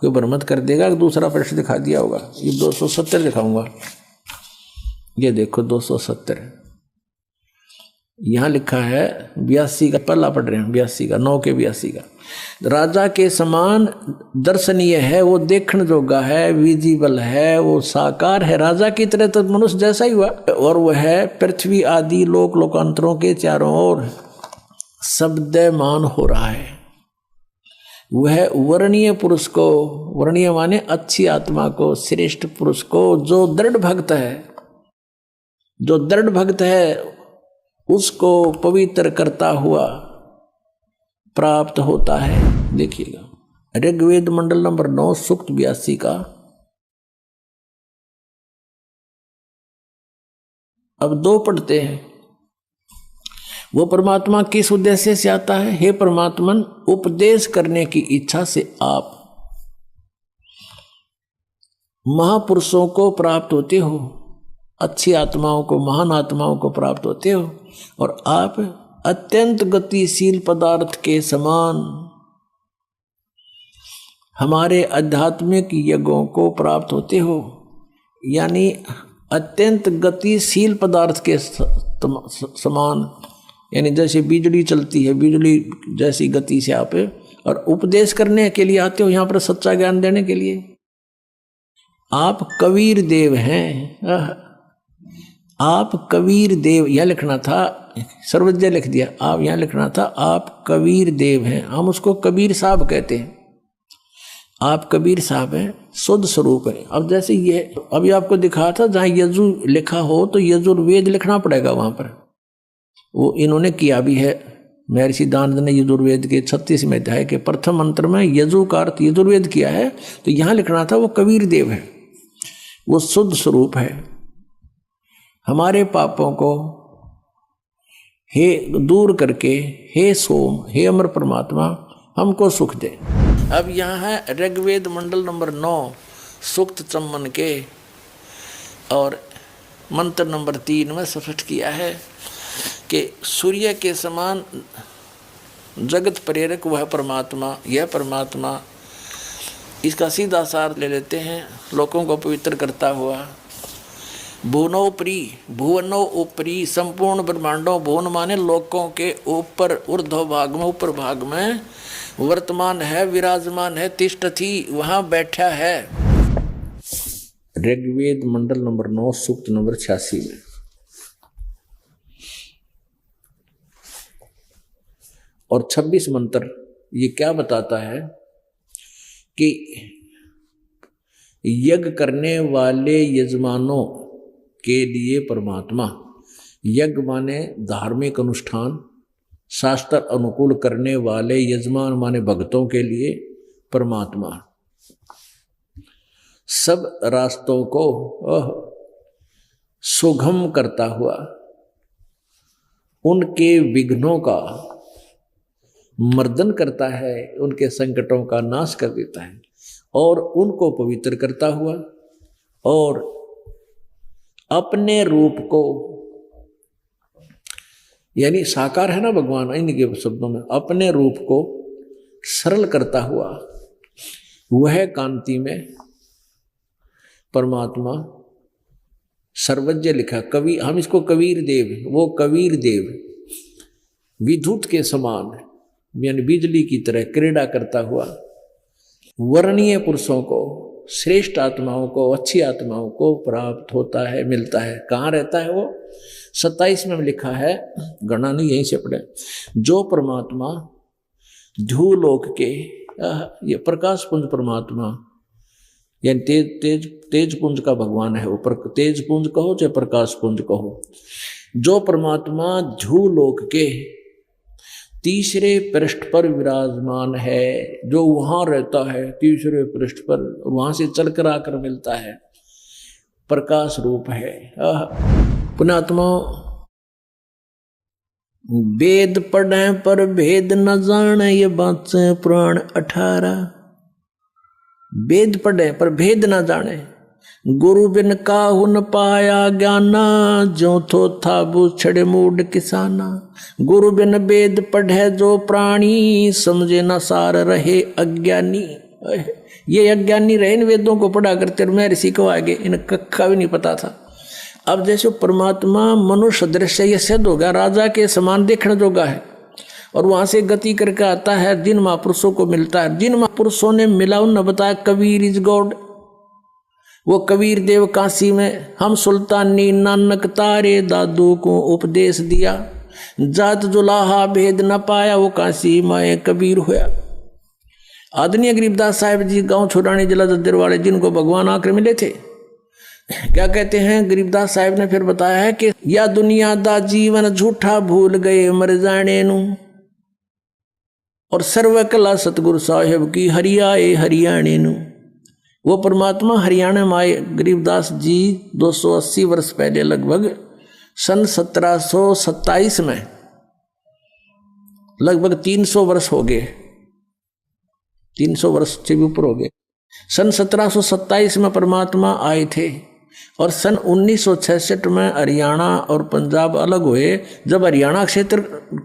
H: कोई भ्रमत कर देगा कि दूसरा पृष्ठ दिखा दिया होगा। ये 270 दिखाऊंगा। ये देखो 270, यहाँ लिखा है 82 का, पहला पढ़ रहे हैं 82 का, 9 के 82 का। राजा के समान दर्शनीय है, वो देखने जोगा है, विजिबल है, वो साकार है, राजा की तरह तो मनुष्य जैसा ही हुआ। और वह है पृथ्वी आदि लोक लोकांतरों के चारों ओर शब्दमान हो रहा है। वह वर्णीय पुरुष को, वर्णीय माने अच्छी आत्मा को, श्रेष्ठ पुरुष को, जो दृढ़ भक्त है, जो दृढ़ भक्त है उसको पवित्र करता हुआ प्राप्त होता है। देखिएगा ऋग्वेद मंडल नंबर 9 सूक्त 82 का। अब 2 पढ़ते हैं। वो परमात्मा किस उद्देश्य से आता है? हे परमात्मन, उपदेश करने की इच्छा से आप महापुरुषों को प्राप्त होते हो, अच्छी आत्माओं को, महान आत्माओं को प्राप्त होते हो। और आप अत्यंत गतिशील पदार्थ के समान हमारे आध्यात्मिक यज्ञों को प्राप्त होते हो। यानी अत्यंत गतिशील पदार्थ के समान, यानी जैसे बिजली चलती है, बिजली जैसी गति से आप, और उपदेश करने के लिए आते हो यहाँ पर, सच्चा ज्ञान देने के लिए। आप कबीर देव हैं, आप कबीर देव, यह लिखना था, सर्वज्ञ लिख दिया, आप यहाँ लिखना था आप कबीर देव हैं। हम उसको कबीर साहब कहते हैं। आप कबीर साहब हैं, शुद्ध स्वरूप है। अब जैसे ये अभी आपको दिखा था, जहाँ यजु लिखा हो तो यजुर्वेद लिखना पड़ेगा वहाँ पर। वो इन्होंने किया भी है। महर्षि दानंद ने यजुर्वेद के 36वें अध्याय के प्रथम मंत्र में यजु का अर्थ यजुर्वेद किया है। तो यहाँ लिखना था वो कबीर देव है, वो शुद्ध स्वरूप है। हमारे पापों को हे दूर करके, हे सोम, हे अमर परमात्मा, हमको सुख दे। अब यहाँ है ऋग्वेद मंडल नंबर 9 सूक्त चम्मन के, और मंत्र नंबर 3 में स्पष्ट किया है कि सूर्य के समान जगत प्रेरक वह परमात्मा, यह परमात्मा। इसका सीधा सार ले लेते हैं, लोगों को पवित्र करता हुआ भुवनोपरि, भुवनोपरि संपूर्ण ब्रह्मांडों, भुवन माने लोकों के ऊपर, ऊर्ध्व भाग में, ऊपर भाग में वर्तमान है, विराजमान है, तिष्ठति वहां बैठा है। ऋग्वेद मंडल नंबर 9 सूक्त नंबर 86 में। और 26 मंत्र ये क्या बताता है कि यज्ञ करने वाले यजमानों के लिए परमात्मा, यज्ञ माने धार्मिक अनुष्ठान, शास्त्र अनुकूल करने वाले यजमान माने भक्तों के लिए परमात्मा सब रास्तों को सुगम करता हुआ उनके विघ्नों का मर्दन करता है, उनके संकटों का नाश कर देता है और उनको पवित्र करता हुआ और अपने रूप को, यानी साकार है ना भगवान, इनके शब्दों में अपने रूप को सरल करता हुआ वह कांति में परमात्मा सर्वज्ञ लिखा। कवि, हम इसको कबीर देव, वो कबीर देव विद्युत के समान यानी बिजली की तरह क्रीड़ा करता हुआ वर्णीय पुरुषों को, श्रेष्ठ आत्माओं को, अच्छी आत्माओं को प्राप्त होता है, मिलता है। कहाँ रहता है वो? 27 में लिखा है, गणना नहीं यहीं से पढ़े, जो परमात्मा ध्रुवलोक के, ये प्रकाश पुंज परमात्मा यानी तेज पुंज का भगवान है, ऊपर तेज पुंज कहो चाहे प्रकाश पुंज कहो, जो परमात्मा ध्रुवलोक के तीसरे पृष्ठ पर विराजमान है, जो वहां रहता है तीसरे पृष्ठ पर, वहां से चल कर आकर मिलता है, प्रकाश रूप है। पुण्यात्मा, वेद पढ़े पर भेद न जाने, ये बात से पुराण 18। वेद पढ़े पर भेद न जाने, गुरु बिन काहू न पाया ज्ञाना, जो थो था बूछड़े मूड किसाना। गुरु बिन वेद पढ़े जो प्राणी, समझे न सार रहे अज्ञानी। ये अज्ञानी रहे इन वेदों को पढ़ा करते, और मैं ऋषि को आगे इन कक्का भी नहीं पता था। अब जैसे परमात्मा मनुष्य दृश्य ये सिद्ध होगा, राजा के समान देखने जोगा है, और वहां से गति करके आता है, जिन महापुरुषों को मिलता है, जिन महापुरुषों ने मिला उन्होंने बताया कबीर इज गॉड। वो कबीर देव काशी में, हम सुल्तानी नानक तारे दादू को उपदेश दिया, जात जुलाहा भेद न पाया, वो काशी माए कबीर हुआ। आदरणीय गरीबदास साहिब जी गांव छोड़ानी जिला दद्दर वाले, जिनको भगवान आकर मिले थे, क्या कहते हैं गरीबदास साहिब ने फिर बताया है कि या दुनिया दा जीवन झूठा भूल गए मर जाने नू, और सर्व कला सतगुरु साहिब की हरियाए हरियाणे नू। वो परमात्मा हरियाणा में आए गरीबदास जी 280 वर्ष पहले, लगभग सन 1727 में, लगभग 300 वर्ष हो गए, 300 वर्ष से भी ऊपर हो गए। सन 1727 में परमात्मा आए थे, और सन 1966 में हरियाणा और पंजाब अलग हुए। जब हरियाणा क्षेत्र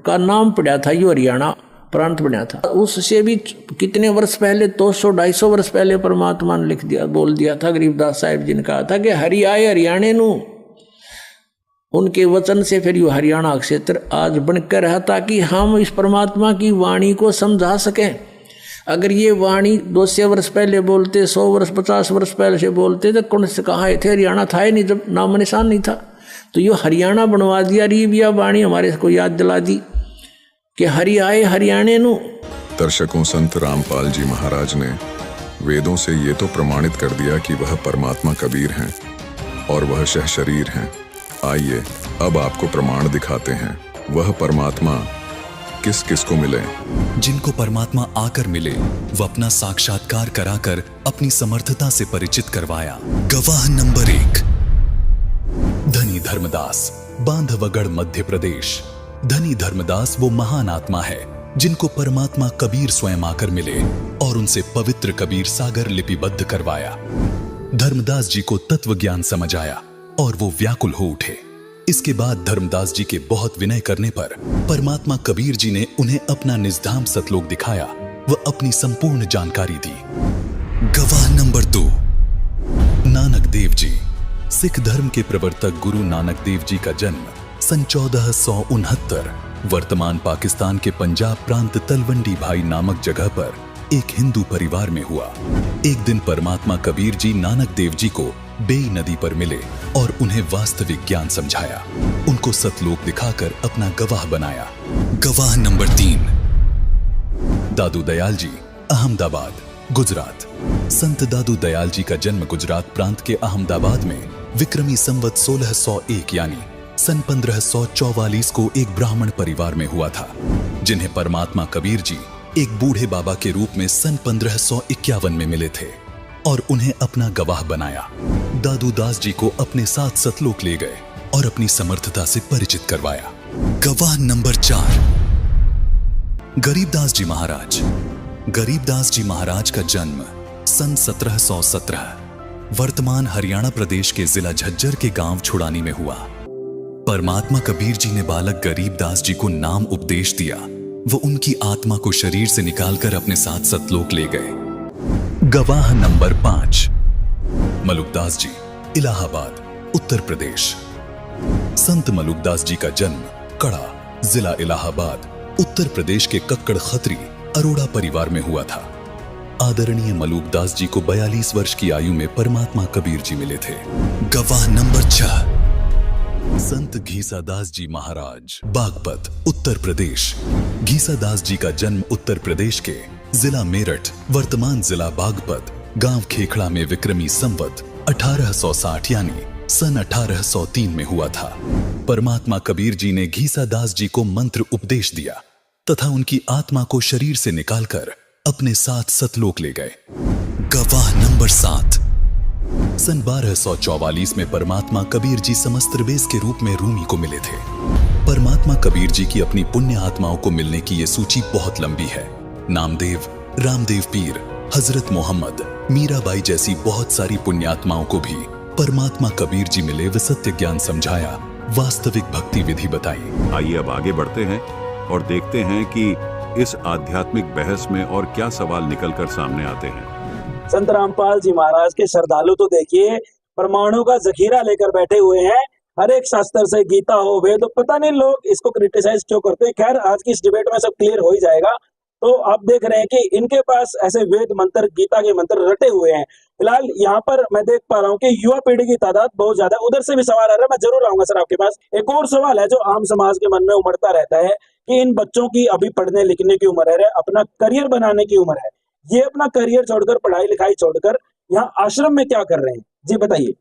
H: का नाम पड़ा था, यो हरियाणा प्रांत बना था, उससे भी कितने वर्ष पहले, 200-250 वर्ष पहले परमात्मा ने लिख दिया, बोल दिया था। गरीबदास साहिब जी ने कहा था कि हरि आए हरियाणे नू। उनके वचन से फिर यो हरियाणा क्षेत्र आज बनकर रहा, ताकि हम इस परमात्मा की वाणी को समझा सकें। अगर ये वाणी 200 वर्ष पहले बोलते, 100 वर्ष 50 वर्ष पहले से बोलते, तो कौन से कहाँ थे? हरियाणा था ही नहीं, जब नाम निशान नहीं था। तो यो हरियाणा बनवा दिया, रीबिया वाणी हमारे को याद दिला दी कि हरि आए हरियाणे नू।
G: दर्शकों, संत रामपाल जी महाराज ने वेदों से ये तो प्रमाणित कर दिया कि वह परमात्मा कबीर हैं और वह शहशरीर हैं। आइए अब आपको प्रमाण दिखाते हैं, वह परमात्मा किस किस को मिले।
K: जिनको परमात्मा आकर मिले, वो अपना साक्षात्कार कराकर अपनी समर्थता से परिचित करवाया। गवाह नंबर 1, धनी धर्मदास, बांधवगढ़ मध्य प्रदेश। धनी धर्मदास वो महान आत्मा है जिनको परमात्मा कबीर स्वयं आकर मिले और उनसे पवित्र कबीर सागर लिपिबद्ध करवाया। धर्मदास जी को तत्व ज्ञान समझ आया और वो व्याकुल हो उठे। इसके बाद धर्मदास जी के बहुत विनय करने पर परमात्मा कबीर जी ने उन्हें अपना निजधाम सतलोक दिखाया व अपनी संपूर्ण जानकारी दी। गवाह नंबर 2, नानक देव जी। सिख धर्म के प्रवर्तक गुरु नानक देव जी का जन्म सन 1469 वर्तमान पाकिस्तान के पंजाब प्रांत तलवंडी भाई नामक जगह पर एक हिंदू परिवार में हुआ। एक दिन परमात्मा कबीर जी नानक देव जी को बेई नदी पर मिले और उन्हें वास्तविक ज्ञान समझाया। उनको सतलोक दिखाकर अपना गवाह बनाया। गवाह नंबर 3, दादू दयाल जी, अहमदाबाद, गुजरात। संत दादू दयाल जी का जन्म गुजरात प्रांत के अहमदाबाद में विक्रमी संवत 1601 यानी सन 1544 को एक ब्राह्मण परिवार में हुआ था, जिन्हें परमात्मा कबीर जी एक बूढ़े बाबा के रूप में सन 1551 में मिले थे और उन्हें अपना गवाह बनाया। दादू दास जी को अपने साथ सतलोक ले गए और अपनी समर्थता से परिचित करवाया। गवाह नंबर 4, गरीबदास जी महाराज। गरीबदास जी महाराज का जन्म सन 1717 वर्तमान हरियाणा प्रदेश के जिला झज्जर के गांव छुड़ानी में हुआ। परमात्मा कबीर जी ने बालक गरीबदास जी को नाम उपदेश दिया। वो उनकी आत्मा को शरीर से निकालकर अपने साथ सतलोक ले गए। गवाह नंबर 5, मलुकदास जी, इलाहाबाद, उत्तर प्रदेश। संत मलुकदास जी का जन्म कड़ा, जिला इलाहाबाद, उत्तर प्रदेश के कक्कड़ खत्री अरोड़ा परिवार में हुआ था। आदरणीय मलुकदास जी को 42 वर्ष की आयु में परमात्मा कबीर जी मिले थे। गवाह नंबर 6, संत घीसादास जी महाराज, बागपत, उत्तर प्रदेश। घीसादास जी का जन्म उत्तर प्रदेश के जिला मेरठ, वर्तमान जिला बागपत, गांव खेखड़ा में विक्रमी संवत 1860 यानी सन 1803 में हुआ था। परमात्मा कबीर जी ने घीसादास जी को मंत्र उपदेश दिया तथा उनकी आत्मा को शरीर से निकालकर अपने साथ सतलोक ले गए। गवाह नंबर 7, सन 1244 में परमात्मा कबीर जी समस्त्रबेस के रूप में रूमी को मिले थे। परमात्मा कबीर जी की अपनी पुण्य आत्माओं को मिलने की ये सूची बहुत लंबी है। नामदेव, रामदेव पीर, हजरत मोहम्मद, मीराबाई जैसी बहुत सारी पुण्यात्माओं को भी परमात्मा कबीर जी मिले व सत्य ज्ञान समझाया, वास्तविक भक्ति विधि बताई।
D: आइए अब आगे बढ़ते हैं और देखते हैं कि इस आध्यात्मिक बहस में और क्या सवाल निकलकर सामने आते हैं।
C: संत रामपाल जी महाराज के श्रद्धालु तो देखिए परमाणु का जखीरा लेकर बैठे हुए हैं। हर एक शास्त्र से गीता हो वेद, तो पता नहीं लोग इसको क्रिटिसाइज क्यों करते हैं। खैर आज की इस डिबेट में सब क्लियर हो ही जाएगा। तो आप देख रहे हैं कि इनके पास ऐसे वेद मंत्र, गीता के मंत्र रटे हुए हैं। फिलहाल यहाँ पर मैं देख पा रहा हूँ कि युवा पीढ़ी की तादाद बहुत ज्यादा। उधर से भी सवाल आ रहा है, मैं जरूर आऊंगा सर आपके पास। एक और सवाल है जो आम समाज के मन में उमड़ता रहता है कि इन बच्चों की अभी पढ़ने लिखने की उम्र है, अपना करियर बनाने की उम्र है। ये अपना करियर छोड़कर, पढ़ाई लिखाई छोड़कर यहाँ आश्रम में क्या कर रहे हैं, जी बताइए।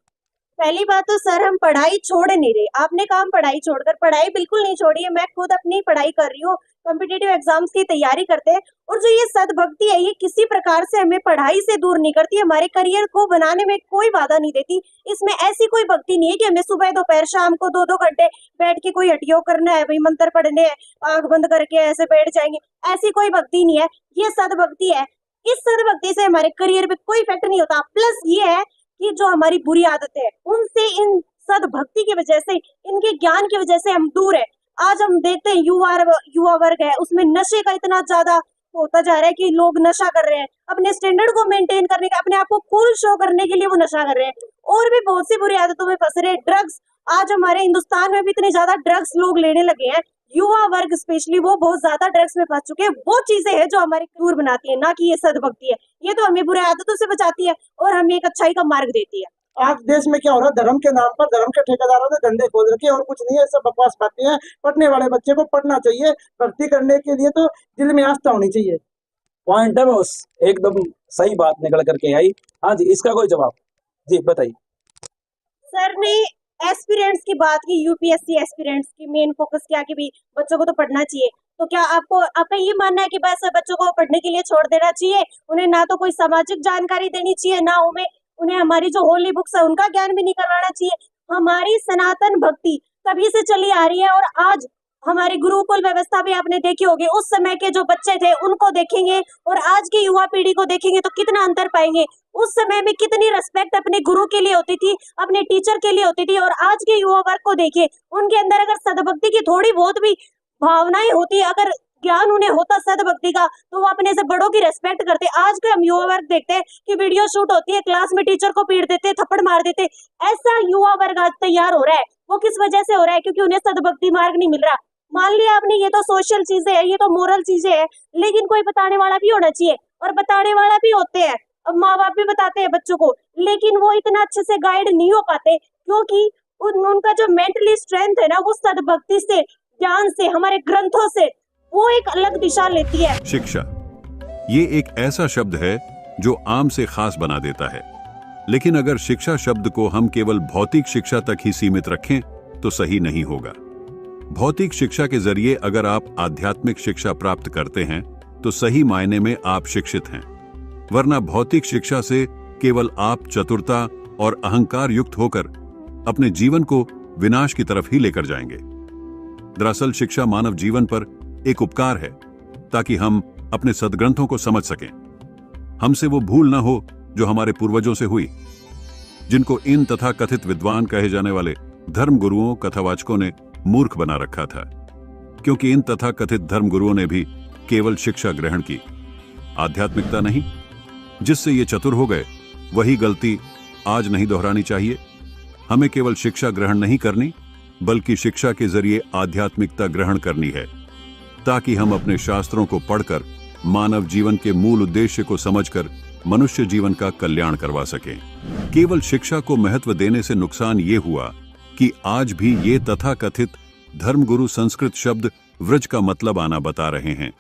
A: पहली बात तो सर हम पढ़ाई छोड़ नहीं रहे। आपने काम पढ़ाई छोड़कर, पढ़ाई बिल्कुल नहीं छोड़ी है। मैं खुद अपनी पढ़ाई कर रही हूँ, कॉम्पिटिटिव एग्जाम्स की तैयारी करते हैं। और जो ये सद्भक्ति है ये किसी प्रकार से हमें पढ़ाई से दूर नहीं करती, हमारे करियर को बनाने में कोई बाधा नहीं देती। इसमें ऐसी कोई भक्ति नहीं है कि हमें सुबह दोपहर शाम को 2-2 घंटे बैठ के कोई हटियोग करना है, भाई मंत्र पढ़ने हैं, आंख बंद करके ऐसे बैठ जाएंगे, ऐसी कोई भक्ति नहीं है। ये सद्भक्ति है। इस सद्भक्ति से हमारे करियर पे कोई इफेक्ट नहीं होता। प्लस ये है कि जो हमारी बुरी आदतें हैं उनसे, इन सद्भक्ति की वजह से, इनके ज्ञान की वजह से हम दूर है। आज हम देखते हैं युवा वर्ग है, उसमें नशे का इतना ज्यादा होता जा रहा है कि लोग नशा कर रहे हैं। अपने स्टैंडर्ड को मेंटेन करने का, अपने आप को कूल शो करने के लिए वो नशा कर रहे हैं और भी बहुत सी बुरी आदतों में फंस रहे हैं। ड्रग्स, आज हमारे हिंदुस्तान में भी इतने ज्यादा ड्रग्स लोग लेने लगे हैं। युवा वर्ग स्पेशली वो बहुत ज्यादा ड्रग्स में फंस चुके हैं। वो चीजें हैं जो हमारी दूर बनाती है, ना कि ये सद्भक्ति है। ये तो हमें बुरी आदतों से बचाती है और हमें एक अच्छाई का मार्ग देती है।
L: आज देश में क्या हो रहा है, धर्म के नाम पर धर्म के ठेकेदारों ने धंधे खोल रखे और कुछ नहीं है, सब बकवास बातें हैं। पढ़ने वाले बच्चे को पढ़ना चाहिए, भक्ति करने के लिए तो दिल में आस्था होनी चाहिए।
C: पॉइंट है बॉस, एकदम सही बात निकल करके आई। हाँ जी, इसका कोई जवाब जी बताइए।
A: सर ने एस्पिरेंट्स की बात की, यूपीएससी एस्पिरेंट्स की मेन फोकस किया कि भी बच्चों को तो पढ़ना चाहिए। तो क्या आपका ये मानना है कि बस बच्चों को पढ़ने के लिए छोड़ देना चाहिए, उन्हें ना तो कोई सामाजिक जानकारी देनी चाहिए, ना उन्हें हमारी जो होली बुक्स है उनका ज्ञान भी नहीं करवाना चाहिए? हमारी सनातन भक्ति तभी से चली आ रही है और आज हमारी गुरुकुल व्यवस्था भी आपने देखी होगी। उस समय के जो बच्चे थे उनको देखेंगे और आज की युवा पीढ़ी को देखेंगे तो कितना अंतर पाएंगे। उस समय में कितनी रिस्पेक्ट अपने गुरु के लिए होती थी, अपने टीचर के लिए होती थी, और आज के युवा वर्ग को देखिए, उनके अंदर अगर सद्भक्ति की थोड़ी बहुत भी भावनाएं होती, अगर
F: ज्ञान उन्हें होता सदभक्ति का तो वो अपने से बड़ों की रेस्पेक्ट करते। आज के हम युवा वर्ग देखते हैं कि वीडियो शूट होती है, क्लास में टीचर को पीट देते, थप्पड़ मार देते। ऐसा युवा वर्ग आज तैयार हो रहा है। वो किस वजह से हो रहा है? क्योंकि उन्हें सदभक्ति मार्ग नहीं मिल रहा। मान लिया आपने, ये तो सोशल चीजें है, ये तो मोरल चीजें है, लेकिन कोई बताने वाला भी होना चाहिए। और बताने वाला भी होते हैं, अब माँ बाप भी बताते हैं बच्चों को, लेकिन वो इतना अच्छे से गाइड नहीं हो पाते क्योंकि उनका जो मेंटली स्ट्रेंथ है ना, वो सदभक्ति से, ज्ञान से, हमारे ग्रंथों से वो एक अलग दिशा लेती है।
D: शिक्षा, ये एक ऐसा शब्द है जो आम से खास बना देता है। लेकिन अगर शिक्षा शब्द को हम केवल भौतिक शिक्षा तक ही सीमित रखें तो सही नहीं होगा। भौतिक शिक्षा के जरिए अगर आप आध्यात्मिक शिक्षा प्राप्त करते हैं तो सही मायने में आप शिक्षित हैं, वरना भौतिक शिक्षा से केवल आप चतुरता और अहंकार युक्त होकर अपने जीवन को विनाश की तरफ ही लेकर जाएंगे। दरअसल शिक्षा मानव जीवन पर एक उपकार है ताकि हम अपने सद्ग्रंथों को समझ सकें, हमसे वो भूल न हो जो हमारे पूर्वजों से हुई, जिनको इन तथा कथित विद्वान कहे जाने वाले धर्म गुरुओं, कथावाचकों ने मूर्ख बना रखा था, क्योंकि इन तथा कथित धर्म गुरुओं ने भी केवल शिक्षा ग्रहण की, आध्यात्मिकता नहीं। जिससे ये चतुर हो गए, वही गलती आज नहीं दोहरानी चाहिए। हमें केवल शिक्षा ग्रहण नहीं करनी, बल्कि शिक्षा के जरिए आध्यात्मिकता ग्रहण करनी है, ताकि हम अपने शास्त्रों को पढ़कर मानव जीवन के मूल उद्देश्य को समझकर मनुष्य जीवन का कल्याण करवा सकें। केवल शिक्षा को महत्व देने से नुकसान ये हुआ कि आज भी ये तथाकथित धर्मगुरु संस्कृत शब्द व्रज का मतलब आना बता रहे हैं,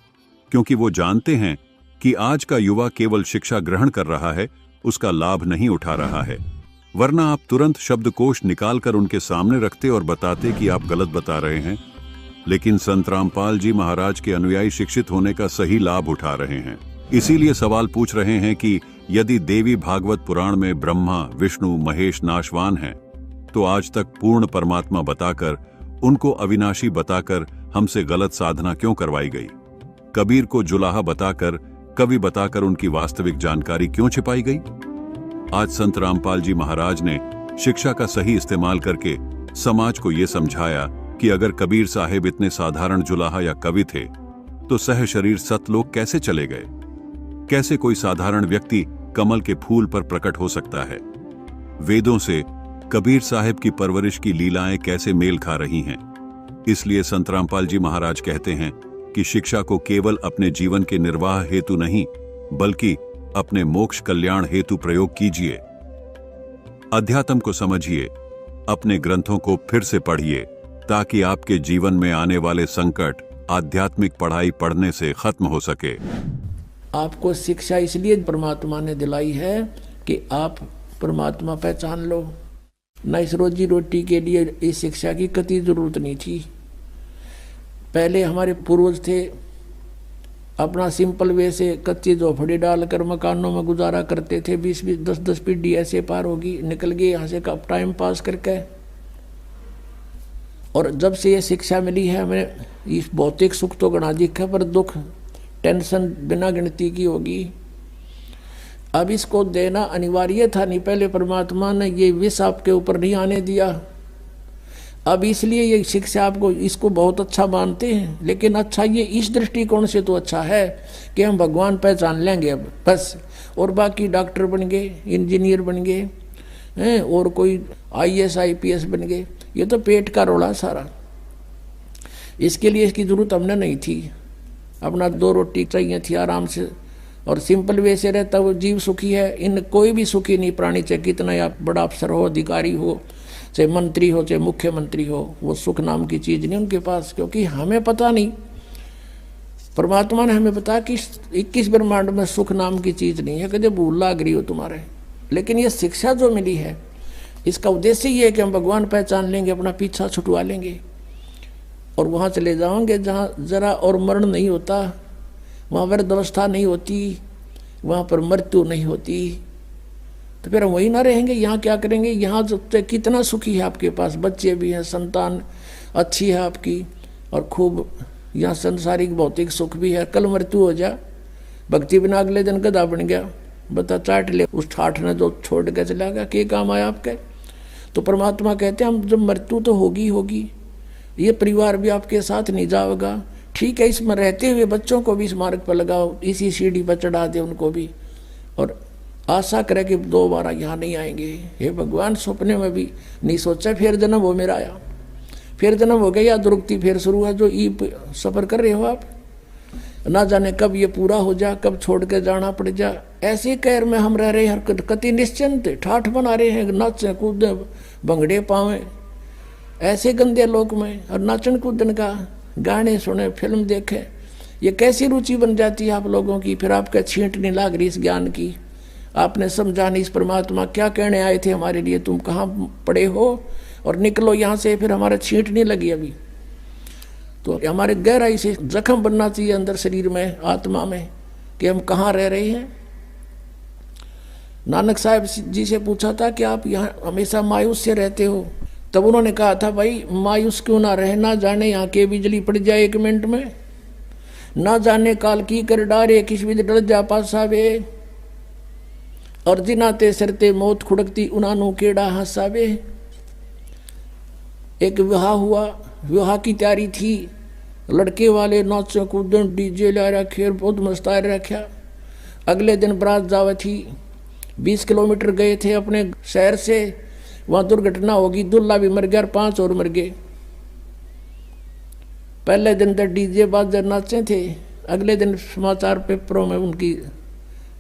D: क्योंकि वो जानते हैं कि आज का युवा केवल शिक्षा ग्रहण कर रहा है, उसका लाभ नहीं उठा रहा है। वरना आप तुरंत शब्दकोश निकालकर उनके सामने रखते और बताते कि आप गलत बता रहे हैं। लेकिन संत रामपाल जी महाराज के अनुयायी शिक्षित होने का सही लाभ उठा रहे हैं। इसीलिए सवाल पूछ रहे हैं कि यदि देवी भागवत पुराण में ब्रह्मा, विष्णु, महेश नाशवान हैं, तो आज तक पूर्ण परमात्मा बताकर, उनको अविनाशी बताकर हमसे गलत साधना क्यों करवाई गई? कबीर को जुलाहा बताकर, कवि बताकर उनकी वास्तविक जानकारी क्यों छिपाई गई? आज संत रामपाल जी महाराज ने शिक्षा का सही इस्तेमाल करके समाज को ये समझाया कि अगर कबीर साहेब इतने साधारण जुलाहा या कवि थे तो सह शरीर सतलोक कैसे चले गए? कैसे कोई साधारण व्यक्ति कमल के फूल पर प्रकट हो सकता है? वेदों से कबीर साहेब की परवरिश की लीलाएं कैसे मेल खा रही हैं? इसलिए संत रामपाल जी महाराज कहते हैं कि शिक्षा को केवल अपने जीवन के निर्वाह हेतु नहीं, बल्कि अपने मोक्ष कल्याण हेतु प्रयोग कीजिए। अध्यात्म को समझिए, अपने ग्रंथों को फिर से पढ़िए, ताकि आपके जीवन में आने वाले संकट आध्यात्मिक पढ़ाई पढ़ने से खत्म हो सके।
H: आपको शिक्षा इसलिए परमात्मा ने दिलाई है कि आप परमात्मा पहचान लो। न इस रोजी रोटी के लिए इस शिक्षा की कतई जरूरत नहीं थी। पहले हमारे पूर्वज थे, अपना सिंपल वे से कच्ची झोपड़ी डालकर मकानों में गुजारा करते थे। 20-20, 10-10 पीढ़ी ऐसे पार होगी, निकल गए यहाँ से कब टाइम पास करके। और जब से ये शिक्षा मिली है हमें, इस भौतिक सुख तो गणा दिखा, पर दुख टेंशन बिना गिनती की होगी। अब इसको देना अनिवार्य था नहीं, पहले परमात्मा ने ये विष आपके ऊपर नहीं आने दिया। अब इसलिए ये शिक्षा आपको इसको बहुत अच्छा मानते हैं, लेकिन अच्छा ये इस दृष्टिकोण से तो अच्छा है कि हम भगवान पहचान लेंगे अब बस, और बाकी डॉक्टर बन गए, इंजीनियर बन गए हैं, और कोई IAS IPS बन गए। ये तो पेट का रोला सारा। इसके लिए इसकी जरूरत हमने नहीं थी। अपना 2 रोटी चाहिए थी आराम से, और सिंपल वे से रहता वो जीव सुखी है। इन कोई भी सुखी नहीं प्राणी, चाहे कितना आप बड़ा अफसर हो, अधिकारी हो, चाहे मंत्री हो, चाहे मुख्यमंत्री हो, वो सुख नाम की चीज़ नहीं उनके पास, क्योंकि हमें पता नहीं। परमात्मा ने हमें बताया कि 21 ब्रह्मांड में सुख नाम की चीज़ नहीं है, कभी भूल लाग रही हो तुम्हारे। लेकिन ये शिक्षा जो मिली है, इसका उद्देश्य ये है कि हम भगवान पहचान लेंगे, अपना पीछा छुटवा लेंगे और वहाँ चले जाओगे जहाँ जरा और मरण नहीं होता, वहाँ वृद्धावस्था नहीं होती, वहाँ पर मृत्यु नहीं होती। तो फिर हम वही ना रहेंगे, यहाँ क्या करेंगे? यहाँ जो कितना सुखी है आपके पास, बच्चे भी हैं, संतान अच्छी है आपकी, और खूब यहाँ संसारिक भौतिक सुख भी है। कल मृत्यु हो जा, भक्ति बिना अगले दिन गधा बन गया, बता चाट ले उस ठाठ ने जो छोड़ के चला गया, क्या काम आया आपके? तो परमात्मा कहते हैं हम जब मृत्यु तो होगी होगी, ये परिवार भी आपके साथ नहीं जाएगा, ठीक है, इसमें रहते हुए बच्चों को भी इस मार्ग पर लगाओ, इसी सीढ़ी पर चढ़ा दे उनको भी, और आशा करे कि दोबारा यहाँ नहीं आएंगे। हे भगवान, सपने में भी नहीं सोचा फिर जन्म हो मेरा आया, फिर जन्म हो गया, या दुरुक्ति फिर शुरू है जो ई सफ़र कर रहे हो आप, ना जाने कब ये पूरा हो जा, कब छोड़ के जाना पड़ जा। ऐसे कैर में हम रह रहे हैं, हर कति निश्चिंत ठाठ बना रहे हैं, नाचे कूदे भंगड़े पावे ऐसे गंदे लोक में, और नाचन कूदन का, गाने सुने, फिल्म देखे, ये कैसी रुचि बन जाती है आप लोगों की। फिर आपका छींट नहीं लाग रही इस ज्ञान की, आपने समझा नहीं इस परमात्मा क्या कहने आए थे हमारे लिए, तुम कहाँ पड़े हो और निकलो यहाँ से। फिर हमारा छींट नहीं लगी अभी, तो हमारे गहराई से जख्म बनना चाहिए अंदर शरीर में, आत्मा में, कि हम कहाँ रह रहे हैं। नानक साहब जी से पूछा था कि आप यहाँ हमेशा मायूस से रहते हो, तब उन्होंने कहा था भाई मायूस क्यों ना रहे, ना जाने यहाँ के बिजली पड़ जाए 1 मिनट में, ना जाने काल की कर डारे किस भी डर जा पासावे, और जिनाते सरते मौत खुड़कती उनानू केड़ा हंसावे। एक विवाह हुआ, विवाह की तैयारी थी, लड़के वाले नाचे कूदन डीजे ला रखे, बहुत मस्ता रखा। अगले दिन बारात जावे थी, 20 किलोमीटर गए थे अपने शहर से, वहाँ दुर्घटना होगी, दूल्हा भी मर गया और 5 और मर गए। पहले दिन तक डीजे बाजे नाचे थे, अगले दिन समाचार पेपरों में उनकी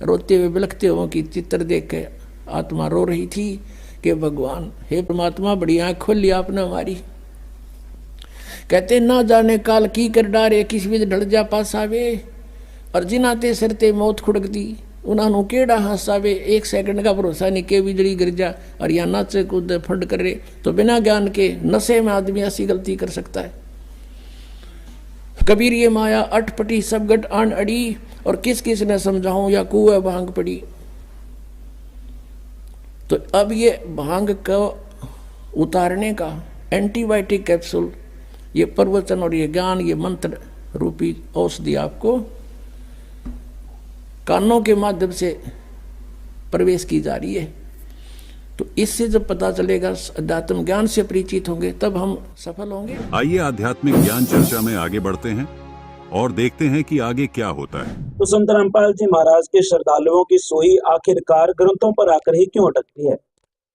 H: रोते हुए बिलखते हुए की चित्र देख के आत्मा रो रही थी कि भगवान, हे परमात्मा, बड़ी आँख खोल लिया आपने हमारी। कहते ना जाने काल की कर डारे किस भी ढल जा पासावे, और जिनाते सरते मौत खुड़कती उन्होंने केड़ा हंसावे। 1 सेकंड का भरोसा नहीं के बिजली गिर जा और यहाँ नाचे कूदे फंड करे, तो बिना ज्ञान के नशे में आदमी ऐसी गलती कर सकता है। कबीर ये माया अटपटी सब गट आन अड़ी, और किस किस ने समझाऊं या कुएं भांग पड़ी। तो अब ये भांग को उतारने का एंटीबायोटिक कैप्सूल, ये प्रवचन और ये ज्ञान, ये मंत्र रूपी औषधि आपको कानों के माध्यम से प्रवेश की जा रही है। तो इससे जब पता चलेगा, अध्यात्म ज्ञान से परिचित होंगे, तब हम सफल होंगे।
D: आइए आध्यात्मिक ज्ञान चर्चा में आगे बढ़ते हैं और देखते हैं कि आगे क्या होता है।
C: तो संत रामपाल जी महाराज के श्रद्धालुओं की सुई आखिरकार ग्रंथों पर आकर ही क्यों अटकती है?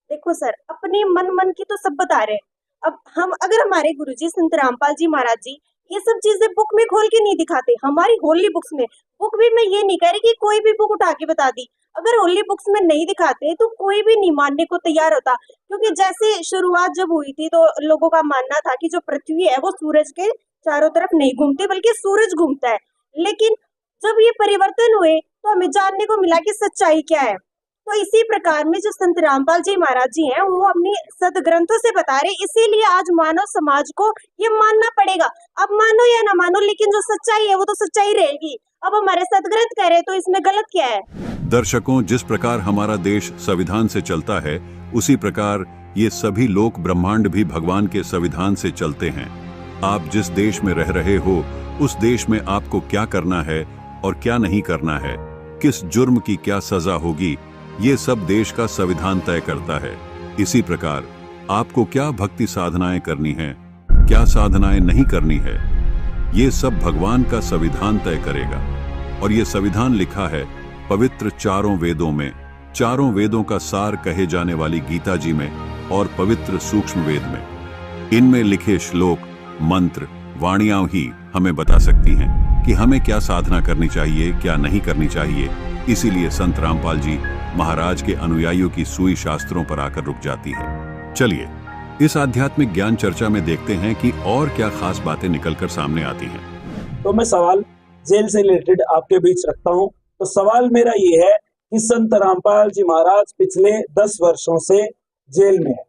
A: देखो सर, अपने मन की तो सब बता रहे हैं। अब हम अगर हमारे गुरुजी संत रामपाल जी महाराज जी ये सब चीजें बुक में खोल के नहीं दिखाते, हमारी होली बुक्स में, बुक भी मैं ये नहीं कह रही कि कोई भी बुक उठा के बता दी, अगर होली बुक्स में नहीं दिखाते तो कोई भी नहीं मानने को तैयार होता। क्योंकि जैसे शुरुआत जब हुई थी तो लोगों का मानना था कि जो पृथ्वी है वो सूरज के चारों तरफ नहीं घूमते बल्कि सूरज घूमता है। लेकिन जब ये परिवर्तन हुए तो हमें जानने को मिला कि सच्चाई क्या है। तो इसी प्रकार में जो संत रामपाल जी महाराज जी हैं वो अपनी सदग्रंथों से बता रहे, इसीलिए आज मानव समाज को ये मानना पड़ेगा। अब मानो या ना मानो, लेकिन जो सच्चाई है वो तो सच्चाई रहेगी। अब हमारे सदग्रंथ कह रहे तो इसमें गलत क्या है?
D: दर्शकों, जिस प्रकार हमारा देश संविधान से चलता है, उसी प्रकार ये सभी लोक ब्रह्मांड भी भगवान के संविधान से चलते हैं। आप जिस देश में रह रहे हो, उस देश में आपको क्या करना है और क्या नहीं करना है, किस जुर्म की क्या सजा होगी, ये सब देश का संविधान तय करता है। इसी प्रकार आपको क्या भक्ति साधनाएं करनी है, क्या साधनाएं नहीं करनी है, ये सब भगवान का संविधान तय करेगा। और ये संविधान लिखा है पवित्र 4 वेदों में, 4 वेदों का सार कहे जाने वाली गीता जी में और पवित्र सूक्ष्म वेद में। इनमें लिखे श्लोक, मंत्र, वाणियां ही हमें बता सकती हैं कि हमें क्या साधना करनी चाहिए, क्या नहीं करनी चाहिए। इसीलिए संत रामपाल जी महाराज के अनुयायियों की सुई शास्त्रों पर आकर रुक जाती है। चलिए इस आध्यात्मिक ज्ञान चर्चा में देखते हैं कि और क्या खास बातें निकलकर सामने आती हैं।
C: तो मैं सवाल जेल से रिलेटेड आपके बीच रखता हूं। तो सवाल मेरा ये है कि संत रामपाल जी महाराज पिछले 10 वर्षों से जेल में है।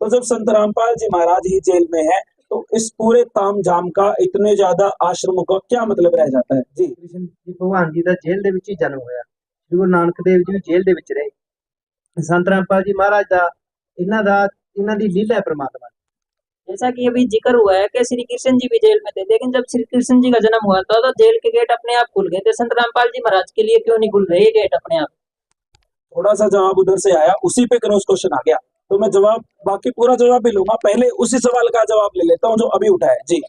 C: तो जब संत रामपाल जी महाराज ही जेल में है तो इस पूरे तामझाम का, इतने ज्यादा आश्रमों का क्या मतलब रह जाता है? जी,
L: कृष्ण जी भगवान जी का जेल ਦੇ ਵਿੱਚ ਹੀ ਜਨਮ ਹੋਇਆ। ਗੁਰੂ ਨਾਨਕ ਦੇਵ ਜੀ ਵੀ ਜੇਲ੍ਹ ਦੇ ਵਿੱਚ ਰਹੇ। ਸੰਤ ਰਾਮਪਾਲ ਜੀ ਮਹਾਰਾਜ ਦਾ ਇਹਨਾਂ ਦੀ ਲੀला है परमात्मा।
B: जैसा कि अभी जिक्र हुआ है कि श्री कृष्ण जी भी जेल में थे, लेकिन जब श्री कृष्ण जी का जन्म हुआ था तो जेल के गेट अपने आप खुल गए थे। संत रामपाल जी महाराज के लिए क्यों नहीं खुल रहे गेट अपने आप?
C: थोड़ा सा जवाब उधर से आया, उसी पे क्रॉस क्वेश्चन आ गया, तो मैं जवाब, बाकी पूरा जवाब भी लूंगा, पहले उसी सवाल का जवाब ले लेता हूँ जो अभी उठा है। जी,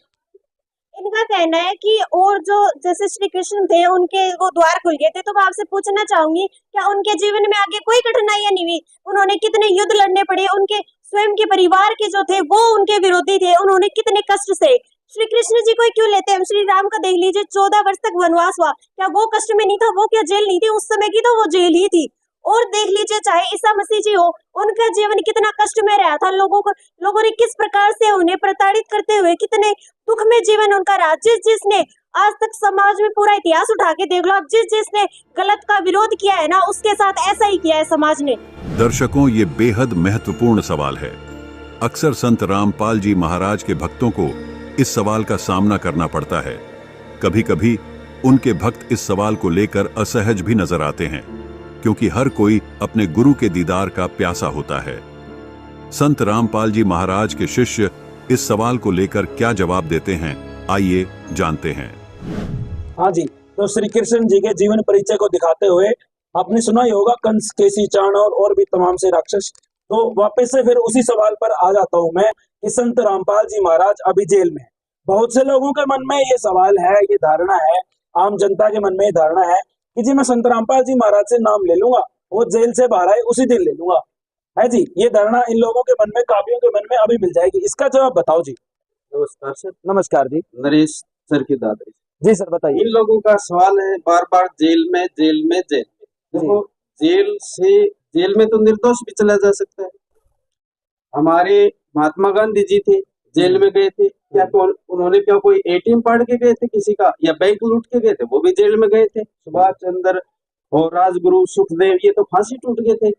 A: इनका कहना है कि और जो जैसे श्री कृष्ण थे उनके वो द्वार खुल गए थे, तो मैं आपसे पूछना चाहूंगी क्या उनके जीवन में आगे कोई कठिनाइयां नहीं हुई? उन्होंने कितने युद्ध लड़ने पड़े, उनके स्वयं के परिवार के जो थे वो उनके विरोधी थे, उन्होंने कितने कष्ट से। श्री कृष्ण जी को ही क्यों लेते हैं? श्री राम का देख लीजिए, 14 वर्ष तक वनवास हुआ, क्या वो कष्ट में नहीं था? वो क्या जेल नहीं थी उस समय की? तो वो जेल ही थी। और देख लीजिए चाहे ईसा मसीह जी हो, उनका जीवन कितना कष्ट में रहा था, लोगों ने किस प्रकार से उन्हें प्रताड़ित करते हुए कितने दुख में जीवन उनका रहा। जिसने आज तक समाज में पूरा इतिहास उठा के देख लो आप, जिसने गलत का विरोध किया है ना, उसके साथ ऐसा ही किया है समाज ने।
D: दर्शकों, ये बेहद महत्वपूर्ण सवाल है। अक्सर संत रामपाल जी महाराज के भक्तों को इस सवाल का सामना करना पड़ता है। कभी कभी उनके भक्त इस सवाल को लेकर असहज भी नजर आते हैं, क्योंकि हर कोई अपने गुरु के दीदार का प्यासा होता है। संत रामपाल जी महाराज के शिष्य इस सवाल को लेकर क्या जवाब देते हैं, आइए जानते हैं।
C: हाँ जी, तो श्री कृष्ण जी के जीवन परिचय को दिखाते हुए आपने सुना ही होगा कंस, केसी, चाणक्य और भी तमाम से राक्षस। तो वापस से फिर उसी सवाल पर आ जाता हूँ मैं कि संत रामपाल जी महाराज अभी जेल में। बहुत से लोगों के मन में ये सवाल है, ये धारणा है, आम जनता के मन में ये धारणा है कि जी मैं संत रामपाल जी महाराज से नाम ले लूंगा, वो जेल से बाहर आए उसी दिन ले लूंगा, है जी। ये धारणा इन लोगों के मन में, काफियों के मन में अभी मिल जाएगी। इसका जवाब बताओ जी।
J: नमस्कार सर।
C: नमस्कार जी।
J: नरेश सर की दादरी।
C: जी सर बताइए।
J: इन लोगों का सवाल है बार बार जेल में जेल में जेल में। देखो, जेल में तो निर्दोष भी चला जा सकता है। हमारे महात्मा गांधी जी थे, जेल में गए थे, क्या उन्होंने क्या कोई एटीएम फाड़ के गए थे किसी का, या बैंक लूट के गए थे? वो भी जेल में गए थे। सुभाष चंद्र और राजगुरु सुखदेव, ये तो फांसी टूट गए थे।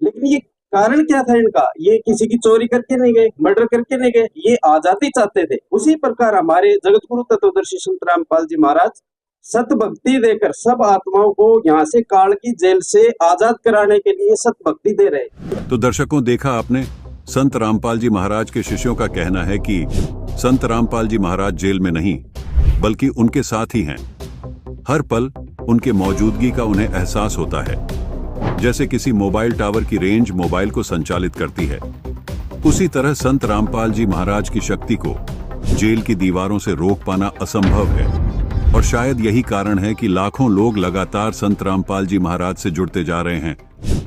J: लेकिन ये कारण क्या था इनका? ये किसी की चोरी करके नहीं गए, मर्डर करके नहीं गए, ये आजादी चाहते थे। उसी प्रकार हमारे जगत गुरु तत्वदर्शी संत रामपाल जी महाराज सत भक्ति देकर सब आत्माओं को यहाँ से काल की जेल से आजाद कराने के लिए सत भक्ति दे रहे।
D: तो दर्शकों, देखा आपने, संत रामपाल जी महाराज के शिष्यों का कहना है कि संत रामपाल जी महाराज जेल में नहीं, बल्कि उनके साथ ही हैं। हर पल उनके मौजूदगी का उन्हें एहसास होता है, जैसे किसी मोबाइल टावर की रेंज मोबाइल को संचालित करती है। उसी तरह संत रामपाल जी महाराज की शक्ति को जेल की दीवारों से रोक पाना असंभव है, और शायद यही कारण है कि लाखों लोग लगातार संत रामपाल जी महाराज से जुड़ते जा रहे हैं।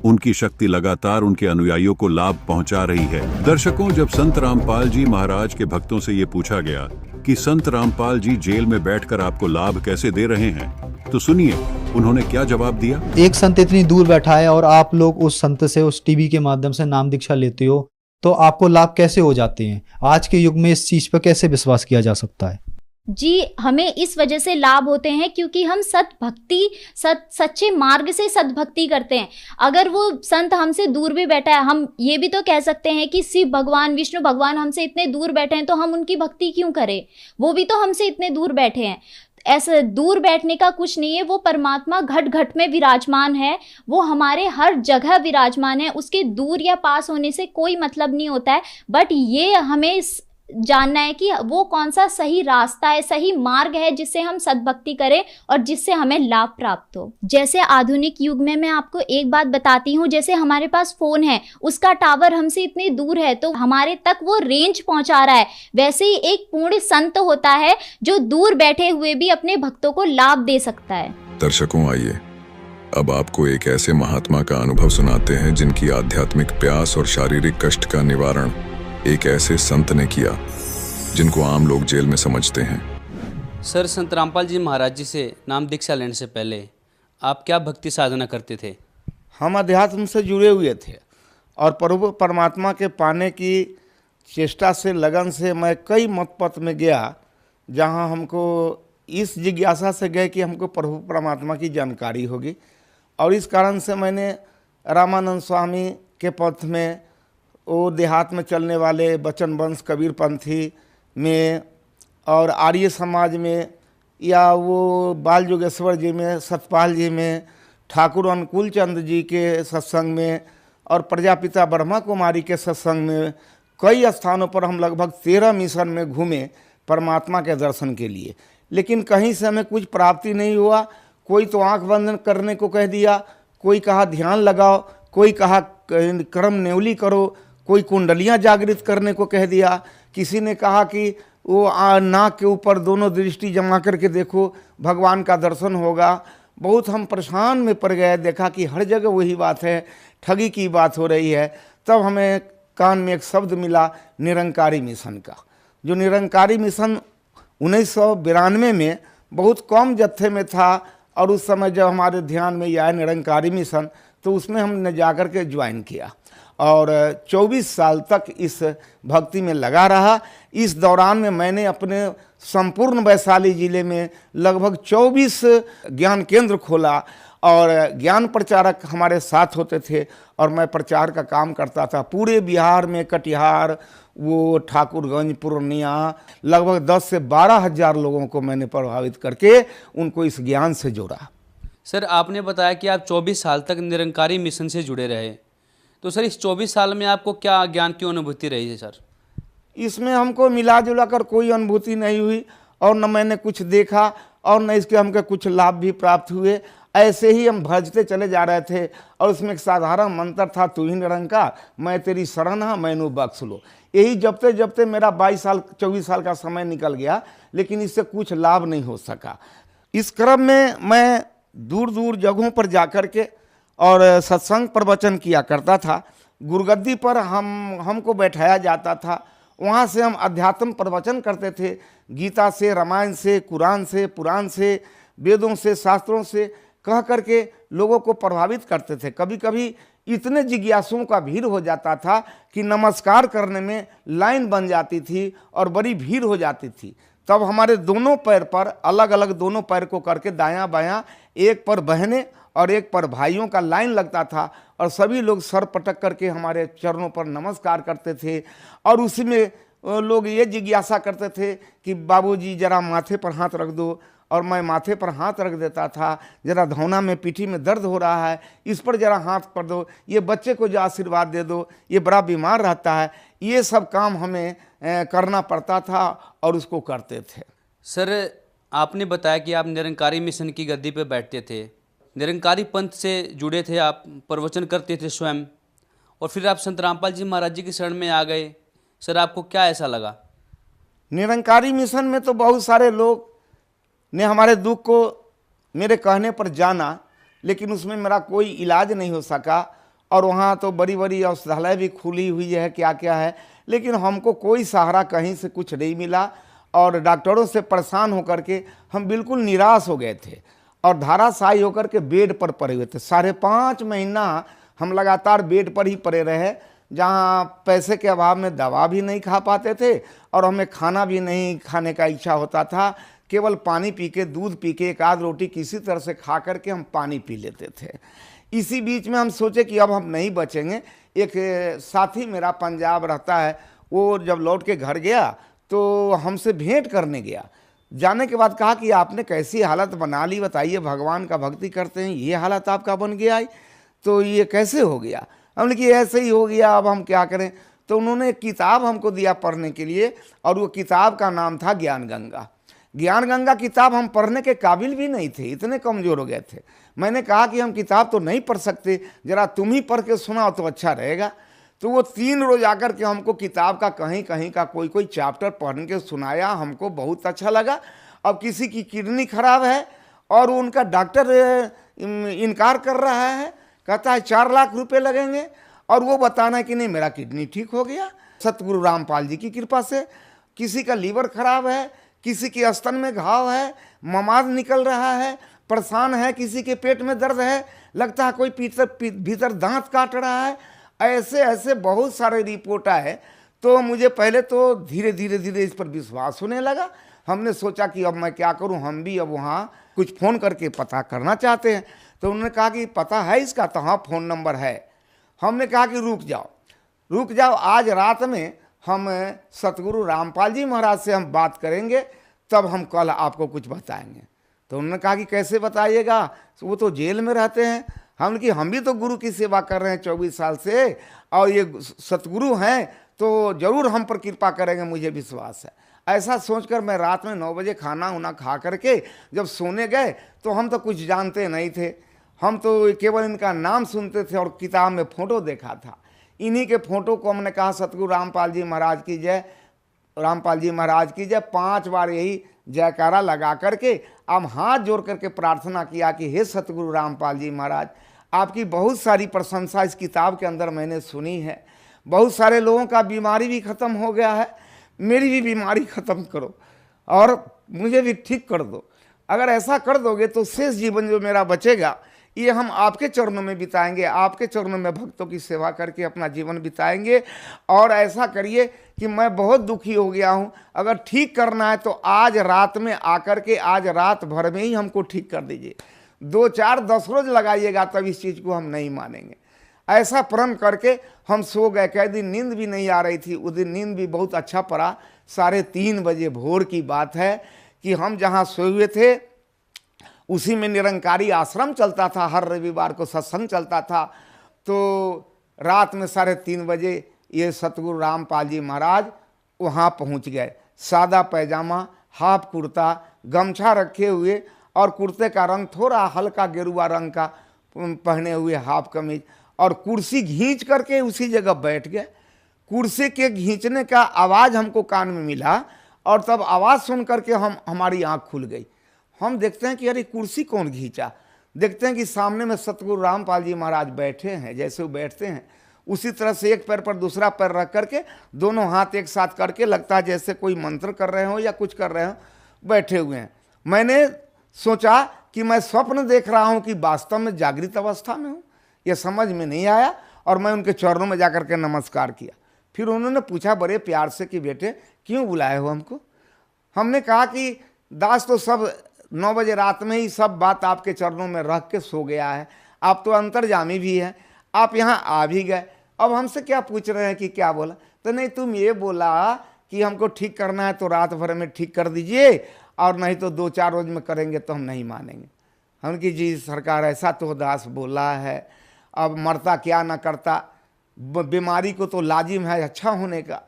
D: उनकी शक्ति लगातार उनके अनुयायियों को लाभ पहुंचा रही है। दर्शकों, जब संत रामपाल जी महाराज के भक्तों से ये पूछा गया कि संत रामपाल जी जेल में बैठकर आपको लाभ कैसे दे रहे हैं, तो सुनिए उन्होंने क्या जवाब दिया।
M: एक संत इतनी दूर बैठा है और आप लोग उस संत से उस टीवी के माध्यम से नाम दीक्षा लेते हो, तो आपको लाभ कैसे हो जाते हैं? आज के युग में इस चीज पर कैसे विश्वास किया जा सकता है?
N: जी, हमें इस वजह से लाभ होते हैं क्योंकि हम सच्चे मार्ग से सद्भक्ति करते हैं। अगर वो संत हमसे दूर भी बैठा है, हम ये भी तो कह सकते हैं कि शिव भगवान, विष्णु भगवान हमसे इतने दूर बैठे हैं, तो हम उनकी भक्ति क्यों करें? वो भी तो हमसे इतने दूर बैठे हैं। ऐसा दूर बैठने का कुछ नहीं है, वो परमात्मा घट घट में विराजमान है, वो हमारे हर जगह विराजमान है। उसके दूर या पास होने से कोई मतलब नहीं होता है, बट ये हमें जानना है कि वो कौन सा सही रास्ता है, सही मार्ग है जिससे हम सद्भक्ति करें और जिससे हमें लाभ प्राप्त हो। जैसे आधुनिक युग में मैं आपको एक बात बताती हूँ, जैसे हमारे पास फोन है, उसका टावर हमसे इतनी दूर है तो हमारे तक वो रेंज पहुंचा रहा है, वैसे ही एक पूर्ण संत होता है जो दूर बैठे हुए भी अपने भक्तों को लाभ दे सकता है।
G: दर्शकों, आइए अब आपको एक ऐसे महात्मा का अनुभव सुनाते हैं जिनकी आध्यात्मिक प्यास और शारीरिक कष्ट का निवारण एक ऐसे संत ने किया जिनको आम लोग जेल में समझते हैं।
O: सर, संत रामपाल जी महाराज जी से नाम दीक्षा लेने से पहले आप क्या भक्ति साधना करते थे?
P: हम अध्यात्म से जुड़े हुए थे और प्रभु परमात्मा के पाने की चेष्टा से, लगन से मैं कई मत पथ में गया, जहां हमको इस जिज्ञासा से गए कि हमको प्रभु परमात्मा की जानकारी होगी। और इस कारण से मैंने रामानंद स्वामी के पथ में, वो देहात में चलने वाले बचन वंश कबीर पंथी में और आर्य समाज में, या वो बाल जोगेश्वर जी में, सतपाल जी में, ठाकुर अनुकूल चंद जी के सत्संग में और प्रजापिता ब्रह्मा कुमारी के सत्संग में, कई स्थानों पर हम लगभग 13 मिशन में घूमे परमात्मा के दर्शन के लिए। लेकिन कहीं से हमें कुछ प्राप्ति नहीं हुआ। कोई तो आंख बंद करने को कह दिया, कोई कहा ध्यान लगाओ, कोई कहा कर्म नेवली करो, कोई कुंडलियां जागृत करने को कह दिया, किसी ने कहा कि वो नाक के ऊपर दोनों दृष्टि जमा करके देखो, भगवान का दर्शन होगा। बहुत हम परेशान में पड़ गए, देखा कि हर जगह वही बात है, ठगी की बात हो रही है। तब हमें कान में एक शब्द मिला निरंकारी मिशन का। जो निरंकारी मिशन 1992 में बहुत कम जत्थे में था, और उस समय जब हमारे ध्यान में आया निरंकारी मिशन, तो उसमें हमने जाकर के ज्वाइन किया और 24 साल तक इस भक्ति में लगा रहा। इस दौरान में मैंने अपने संपूर्ण वैशाली जिले में लगभग 24 ज्ञान केंद्र खोला और ज्ञान प्रचारक हमारे साथ होते थे और मैं प्रचार का काम करता था पूरे बिहार में। कटिहार, वो ठाकुरगंज, पूर्णिया, लगभग 10 से 12 हज़ार लोगों को मैंने प्रभावित करके उनको इस ज्ञान से जोड़ा।
O: सर, आपने बताया कि आप 24 साल तक निरंकारी मिशन से जुड़े रहे, तो सर इस 24 साल में आपको क्या ज्ञान की अनुभूति रही है? सर
P: इसमें हमको मिला जुला कर कोई अनुभूति नहीं हुई और न मैंने कुछ देखा और न इसके हमको कुछ लाभ भी प्राप्त हुए। ऐसे ही हम भजते चले जा रहे थे और उसमें एक साधारण मंत्र था, तू ही निरंकार, मैं तेरी शरण हाँ, मैनू बख्श लो। यही जपते जपते मेरा 24 साल का समय निकल गया, लेकिन इससे कुछ लाभ नहीं हो सका। इस क्रम में मैं दूर दूर जगहों पर जाकर के और सत्संग प्रवचन किया करता था। गुरुगद्दी पर हमको बैठाया जाता था, वहाँ से हम अध्यात्म प्रवचन करते थे, गीता से, रामायण से, कुरान से, पुराण से, वेदों से, शास्त्रों से कह करके लोगों को प्रभावित करते थे। कभी कभी इतने जिज्ञासुओं का भीड़ हो जाता था कि नमस्कार करने में लाइन बन जाती थी और बड़ी भीड़ हो जाती थी। तब हमारे दोनों पैर पर अलग अलग दोनों पैर को करके दायां बायां, एक पर बहनें और एक पर भाइयों का लाइन लगता था और सभी लोग सर पटक करके हमारे चरणों पर नमस्कार करते थे। और उसी में लोग ये जिज्ञासा करते थे कि बाबूजी जरा माथे पर हाथ रख दो, और मैं माथे पर हाथ रख देता था। जरा धौना में, पीठी में दर्द हो रहा है, इस पर जरा हाथ कर दो, ये बच्चे को जो आशीर्वाद दे दो, ये बड़ा बीमार रहता है। ये सब काम हमें करना पड़ता था और उसको करते थे।
O: सर, आपने बताया कि आप निरंकारी मिशन की गद्दी पे बैठते थे, निरंकारी पंथ से जुड़े थे, आप प्रवचन करते थे स्वयं, और फिर आप संत रामपाल जी महाराज जी की शरण में आ गए। सर, आपको क्या ऐसा लगा?
P: निरंकारी मिशन में तो बहुत सारे लोग ने हमारे दुख को मेरे कहने पर जाना, लेकिन उसमें मेरा कोई इलाज नहीं हो सका। और वहाँ तो बड़ी बड़ी औषधालय भी खुली हुई है, क्या क्या है, लेकिन हमको कोई सहारा कहीं से कुछ नहीं मिला और डॉक्टरों से परेशान होकर के हम बिल्कुल निराश हो गए थे और धाराशायी होकर के बेड पर पड़े हुए थे। 5.5 महीना हम लगातार बेड पर ही पड़े रहे, जहाँ पैसे के अभाव में दवा भी नहीं खा पाते थे और हमें खाना भी नहीं खाने का इच्छा होता था। केवल पानी पी के, दूध पी के, एक आध रोटी किसी तरह से खा करके हम पानी पी लेते थे। इसी बीच में हम सोचे कि अब हम नहीं बचेंगे। एक साथी मेरा पंजाब रहता है, वो जब लौट के घर गया तो हमसे भेंट करने गया। जाने के बाद कहा कि आपने कैसी हालत बना ली, बताइए, भगवान का भक्ति करते हैं, ये हालत आपका बन गया है, तो ये कैसे हो गया? हमने कि ऐसे ही हो गया, अब हम क्या करें? तो उन्होंने एक किताब हमको दिया पढ़ने के लिए और वो किताब का नाम था ज्ञान गंगा। ज्ञान गंगा किताब हम पढ़ने के काबिल भी नहीं थे, इतने कमज़ोर हो गए थे। मैंने कहा कि हम किताब तो नहीं पढ़ सकते, ज़रा तुम ही पढ़ के सुनाओ तो अच्छा रहेगा। तो वो 3 रोज आकर के हमको किताब का कहीं कहीं का कोई चैप्टर पढ़ के सुनाया, हमको बहुत अच्छा लगा। अब किसी की किडनी खराब है और उनका डॉक्टर इनकार कर रहा है, कहता है 4 लाख रुपए लगेंगे, और वो बताना है कि नहीं मेरा किडनी ठीक हो गया सतगुरु रामपाल जी की कृपा से। किसी का लीवर खराब है, किसी के स्तन में घाव है, ममाद निकल रहा है, परेशान है, किसी के पेट में दर्द है, लगता है कोई भीतर दांत काट रहा है। ऐसे ऐसे बहुत सारे रिपोर्ट आए। तो मुझे पहले तो धीरे धीरे इस पर विश्वास होने लगा। हमने सोचा कि अब मैं क्या करूं, हम भी अब वहाँ कुछ फ़ोन करके पता करना चाहते हैं। तो उन्होंने कहा कि पता है इसका? तो हाँ, फ़ोन नंबर है। हमने कहा कि रुक जाओ, आज रात में हम सतगुरु रामपाल जी महाराज से हम बात करेंगे, तब हम कल आपको कुछ बताएंगे। तो उन्होंने कहा कि कैसे बताइएगा, वो तो जेल में रहते हैं। हमने कि हम भी तो गुरु की सेवा कर रहे हैं 24 साल से, और ये सतगुरु हैं तो जरूर हम पर कृपा करेंगे, मुझे विश्वास है। ऐसा सोचकर मैं रात में 9 बजे खाना उना खा करके जब सोने गए तो हम तो कुछ जानते नहीं थे, हम तो केवल इनका नाम सुनते थे और किताब में फ़ोटो देखा था। इन्हीं के फ़ोटो को हमने कहा सतगुरु रामपाल जी महाराज की जय, रामपाल जी महाराज की जय 5 बार यही जयकारा लगा करके हम हाथ जोड़ करके प्रार्थना किया कि हे सतगुरु रामपाल जी महाराज, आपकी बहुत सारी प्रशंसा इस किताब के अंदर मैंने सुनी है। बहुत सारे लोगों का बीमारी भी ख़त्म हो गया है, मेरी भी बीमारी ख़त्म करो और मुझे भी ठीक कर दो। अगर ऐसा कर दोगे तो शेष जीवन जो मेरा बचेगा ये हम आपके चरणों में बिताएंगे, आपके चरणों में भक्तों की सेवा करके अपना जीवन बिताएंगे। और ऐसा करिए कि मैं बहुत दुखी हो गया हूँ, अगर ठीक करना है तो आज रात में आकर के आज रात भर में ही हमको ठीक कर दीजिए। 2, 4, 10 रोज लगाइएगा तब इस चीज़ को हम नहीं मानेंगे। ऐसा प्रण करके हम सो गए। कई दिन नींद भी नहीं आ रही थी, उस दिन नींद भी बहुत अच्छा पड़ा। 3:30 बजे भोर की बात है कि हम जहाँ सोए हुए थे उसी में निरंकारी आश्रम चलता था, हर रविवार को सत्संग चलता था। तो रात में 3:30 बजे ये सतगुरु रामपाल जी महाराज वहाँ पहुँच गए। सादा पैजामा, हाफ कुर्ता, गमछा रखे हुए और कुर्ते का रंग थोड़ा हल्का गेरुआ रंग का पहने हुए, हाफ कमीज, और कुर्सी खींच करके उसी जगह बैठ गए। कुर्सी के खींचने का आवाज़ हमको कान में मिला और तब आवाज़ सुन करके हमारी आँख खुल गई। हम देखते हैं कि अरे कुर्सी कौन खींचा। देखते हैं कि सामने में सतगुरु रामपाल जी महाराज बैठे हैं। जैसे वो बैठते हैं उसी तरह से एक पैर पर दूसरा पैर रख करके दोनों हाथ एक साथ करके लगता है जैसे कोई मंत्र कर रहे हो या कुछ कर रहे हो, बैठे हुए हैं। मैंने सोचा कि मैं स्वप्न देख रहा हूँ कि वास्तव में जागृत अवस्था में हूँ, ये समझ में नहीं आया और मैं उनके चरणों में जाकर के नमस्कार किया। फिर उन्होंने पूछा बड़े प्यार से कि बेटे क्यों बुलाए हो हमको। हमने कहा कि दास तो सब 9 बजे रात में ही सब बात आपके चरणों में रख के सो गया है, आप तो अंतर्जामी भी हैं, आप यहाँ आ भी गए, अब हमसे क्या पूछ रहे हैं कि क्या बोला। तो नहीं, तुम ये बोला कि हमको ठीक करना है तो रात भर में ठीक कर दीजिए और नहीं तो 2-4 रोज में करेंगे तो हम नहीं मानेंगे। हम कि जी सरकार ऐसा तो दास बोला है, अब मरता क्या ना करता, बीमारी को तो लाजिम है अच्छा होने का।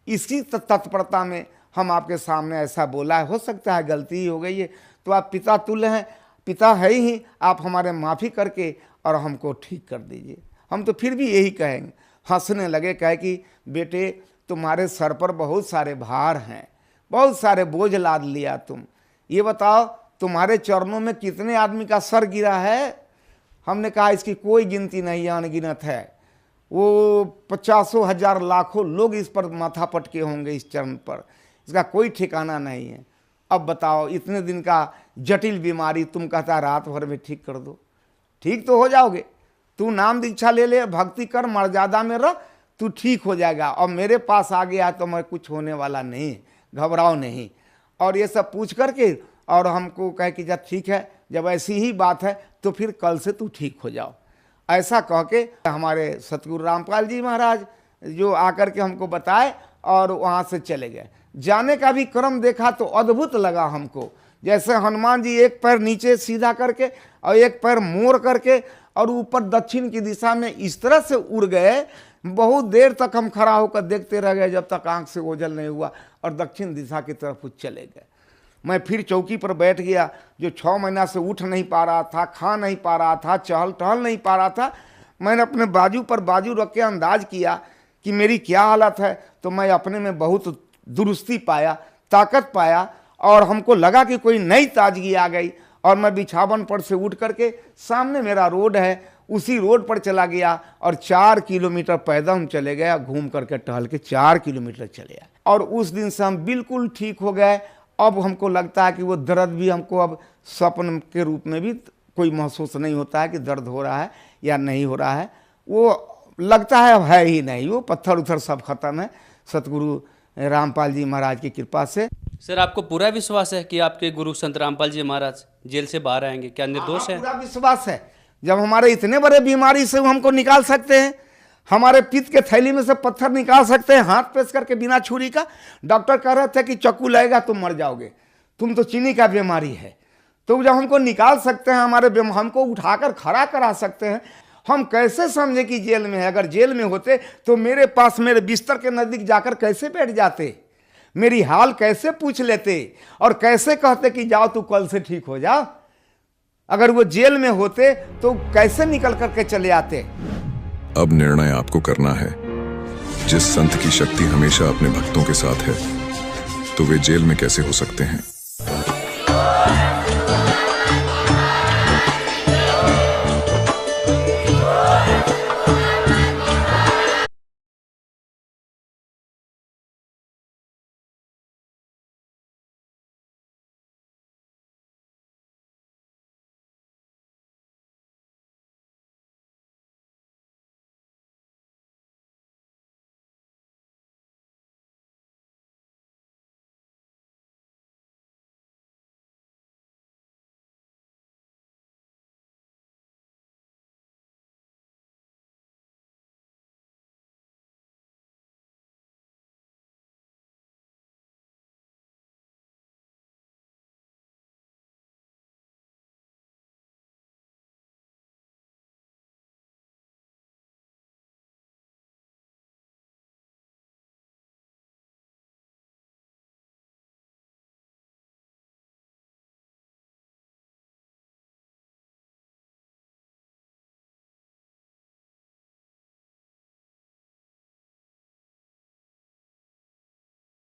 P: इसी तत्परता में हम आपके सामने ऐसा बोला है, हो सकता है गलती ही हो गई है, तो आप पिता तुल्य हैं, पिता है ही, आप हमारे माफ़ी करके और हमको ठीक कर दीजिए। हम तो फिर भी यही कहेंगे। हंसने लगे, कहे कि बेटे तुम्हारे सर पर बहुत सारे भार हैं, बहुत सारे बोझ लाद लिया तुम, ये बताओ तुम्हारे चरणों में कितने आदमी का सर गिरा है। हमने कहा इसकी कोई गिनती नहीं है, अनगिनत है। वो 50,000 लाखों लोग इस पर माथा पटके होंगे, इस चरण पर, इसका कोई ठिकाना नहीं है। अब बताओ इतने दिन का जटिल बीमारी तुम कहता रात भर में ठीक कर दो, ठीक तो हो जाओगे। तू नाम दीक्षा ले ले, भक्ति कर, मर्यादा में रह, तू ठीक हो जाएगा। और मेरे पास आ गया तो मैं कुछ होने वाला नहीं, घबराओ नहीं। और ये सब पूछ करके और हमको कहे कि जब ठीक है, जब ऐसी ही बात है तो फिर कल से तू ठीक हो जाओ। ऐसा कह के हमारे सतगुरु रामपाल जी महाराज जो आकर के हमको बताए और वहाँ से चले गए। जाने का भी क्रम देखा तो अद्भुत लगा हमको, जैसे हनुमान जी एक पैर नीचे सीधा करके और एक पैर मोड़ करके और ऊपर दक्षिण की दिशा में इस तरह से उड़ गए। बहुत देर तक हम खड़ा होकर देखते रह गए जब तक आंख से ओझल नहीं हुआ और दक्षिण दिशा की तरफ चले गए। मैं फिर चौकी पर बैठ गया, जो 6 महीना से उठ नहीं पा रहा था, खा नहीं पा रहा था, चहल टहल नहीं पा रहा था। मैंने अपने बाजू पर बाजू रख के अंदाज किया कि मेरी क्या हालत है, तो मैं अपने में बहुत दुरुस्ती पाया, ताकत पाया और हमको लगा कि कोई नई ताजगी आ गई। और मैं बिछावन पर से उठ करके सामने मेरा रोड है, उसी रोड पर चला गया और 4 किलोमीटर पैदल हम चले गए, घूम करके टहल के 4 किलोमीटर चले आए। और उस दिन से हम बिल्कुल ठीक हो गए। अब हमको लगता है कि वो दर्द भी हमको अब स्वप्न के रूप में भी कोई महसूस नहीं होता है कि दर्द हो रहा है या नहीं हो रहा है। वो लगता है अब है ही नहीं, वो पत्थर उथर सब खत्म है सतगुरु रामपाल जी महाराज की कृपा से।
O: सर आपको पूरा विश्वास है कि आपके गुरु संत रामपाल जी महाराज जेल से बाहर आएंगे, क्या निर्दोष है?
P: पूरा विश्वास है। जब हमारे इतने बड़े बीमारी से वो हमको निकाल सकते हैं, हमारे पित्त के थैली में से पत्थर निकाल सकते हैं हाथ प्रेस करके बिना छुरी का। डॉक्टर कह रहे थे कि चाकू लगेगा तुम मर जाओगे, तुम तो चीनी का बीमारी है। तो जब हमको निकाल सकते हैं, हमारे हमको उठाकर खड़ा करा सकते हैं, हम कैसे समझे कि जेल में है? अगर जेल में होते तो मेरे पास मेरे बिस्तर के नज़दीक जाकर कैसे बैठ जाते, मेरी हाल कैसे पूछ लेते और कैसे कहते कि जाओ तू कल से ठीक हो जा। अगर वो जेल में होते तो कैसे निकल करके चले आते।
G: अब निर्णय आपको करना है। जिस संत की शक्ति हमेशा अपने भक्तों के साथ है, तो वे जेल में कैसे हो सकते हैं।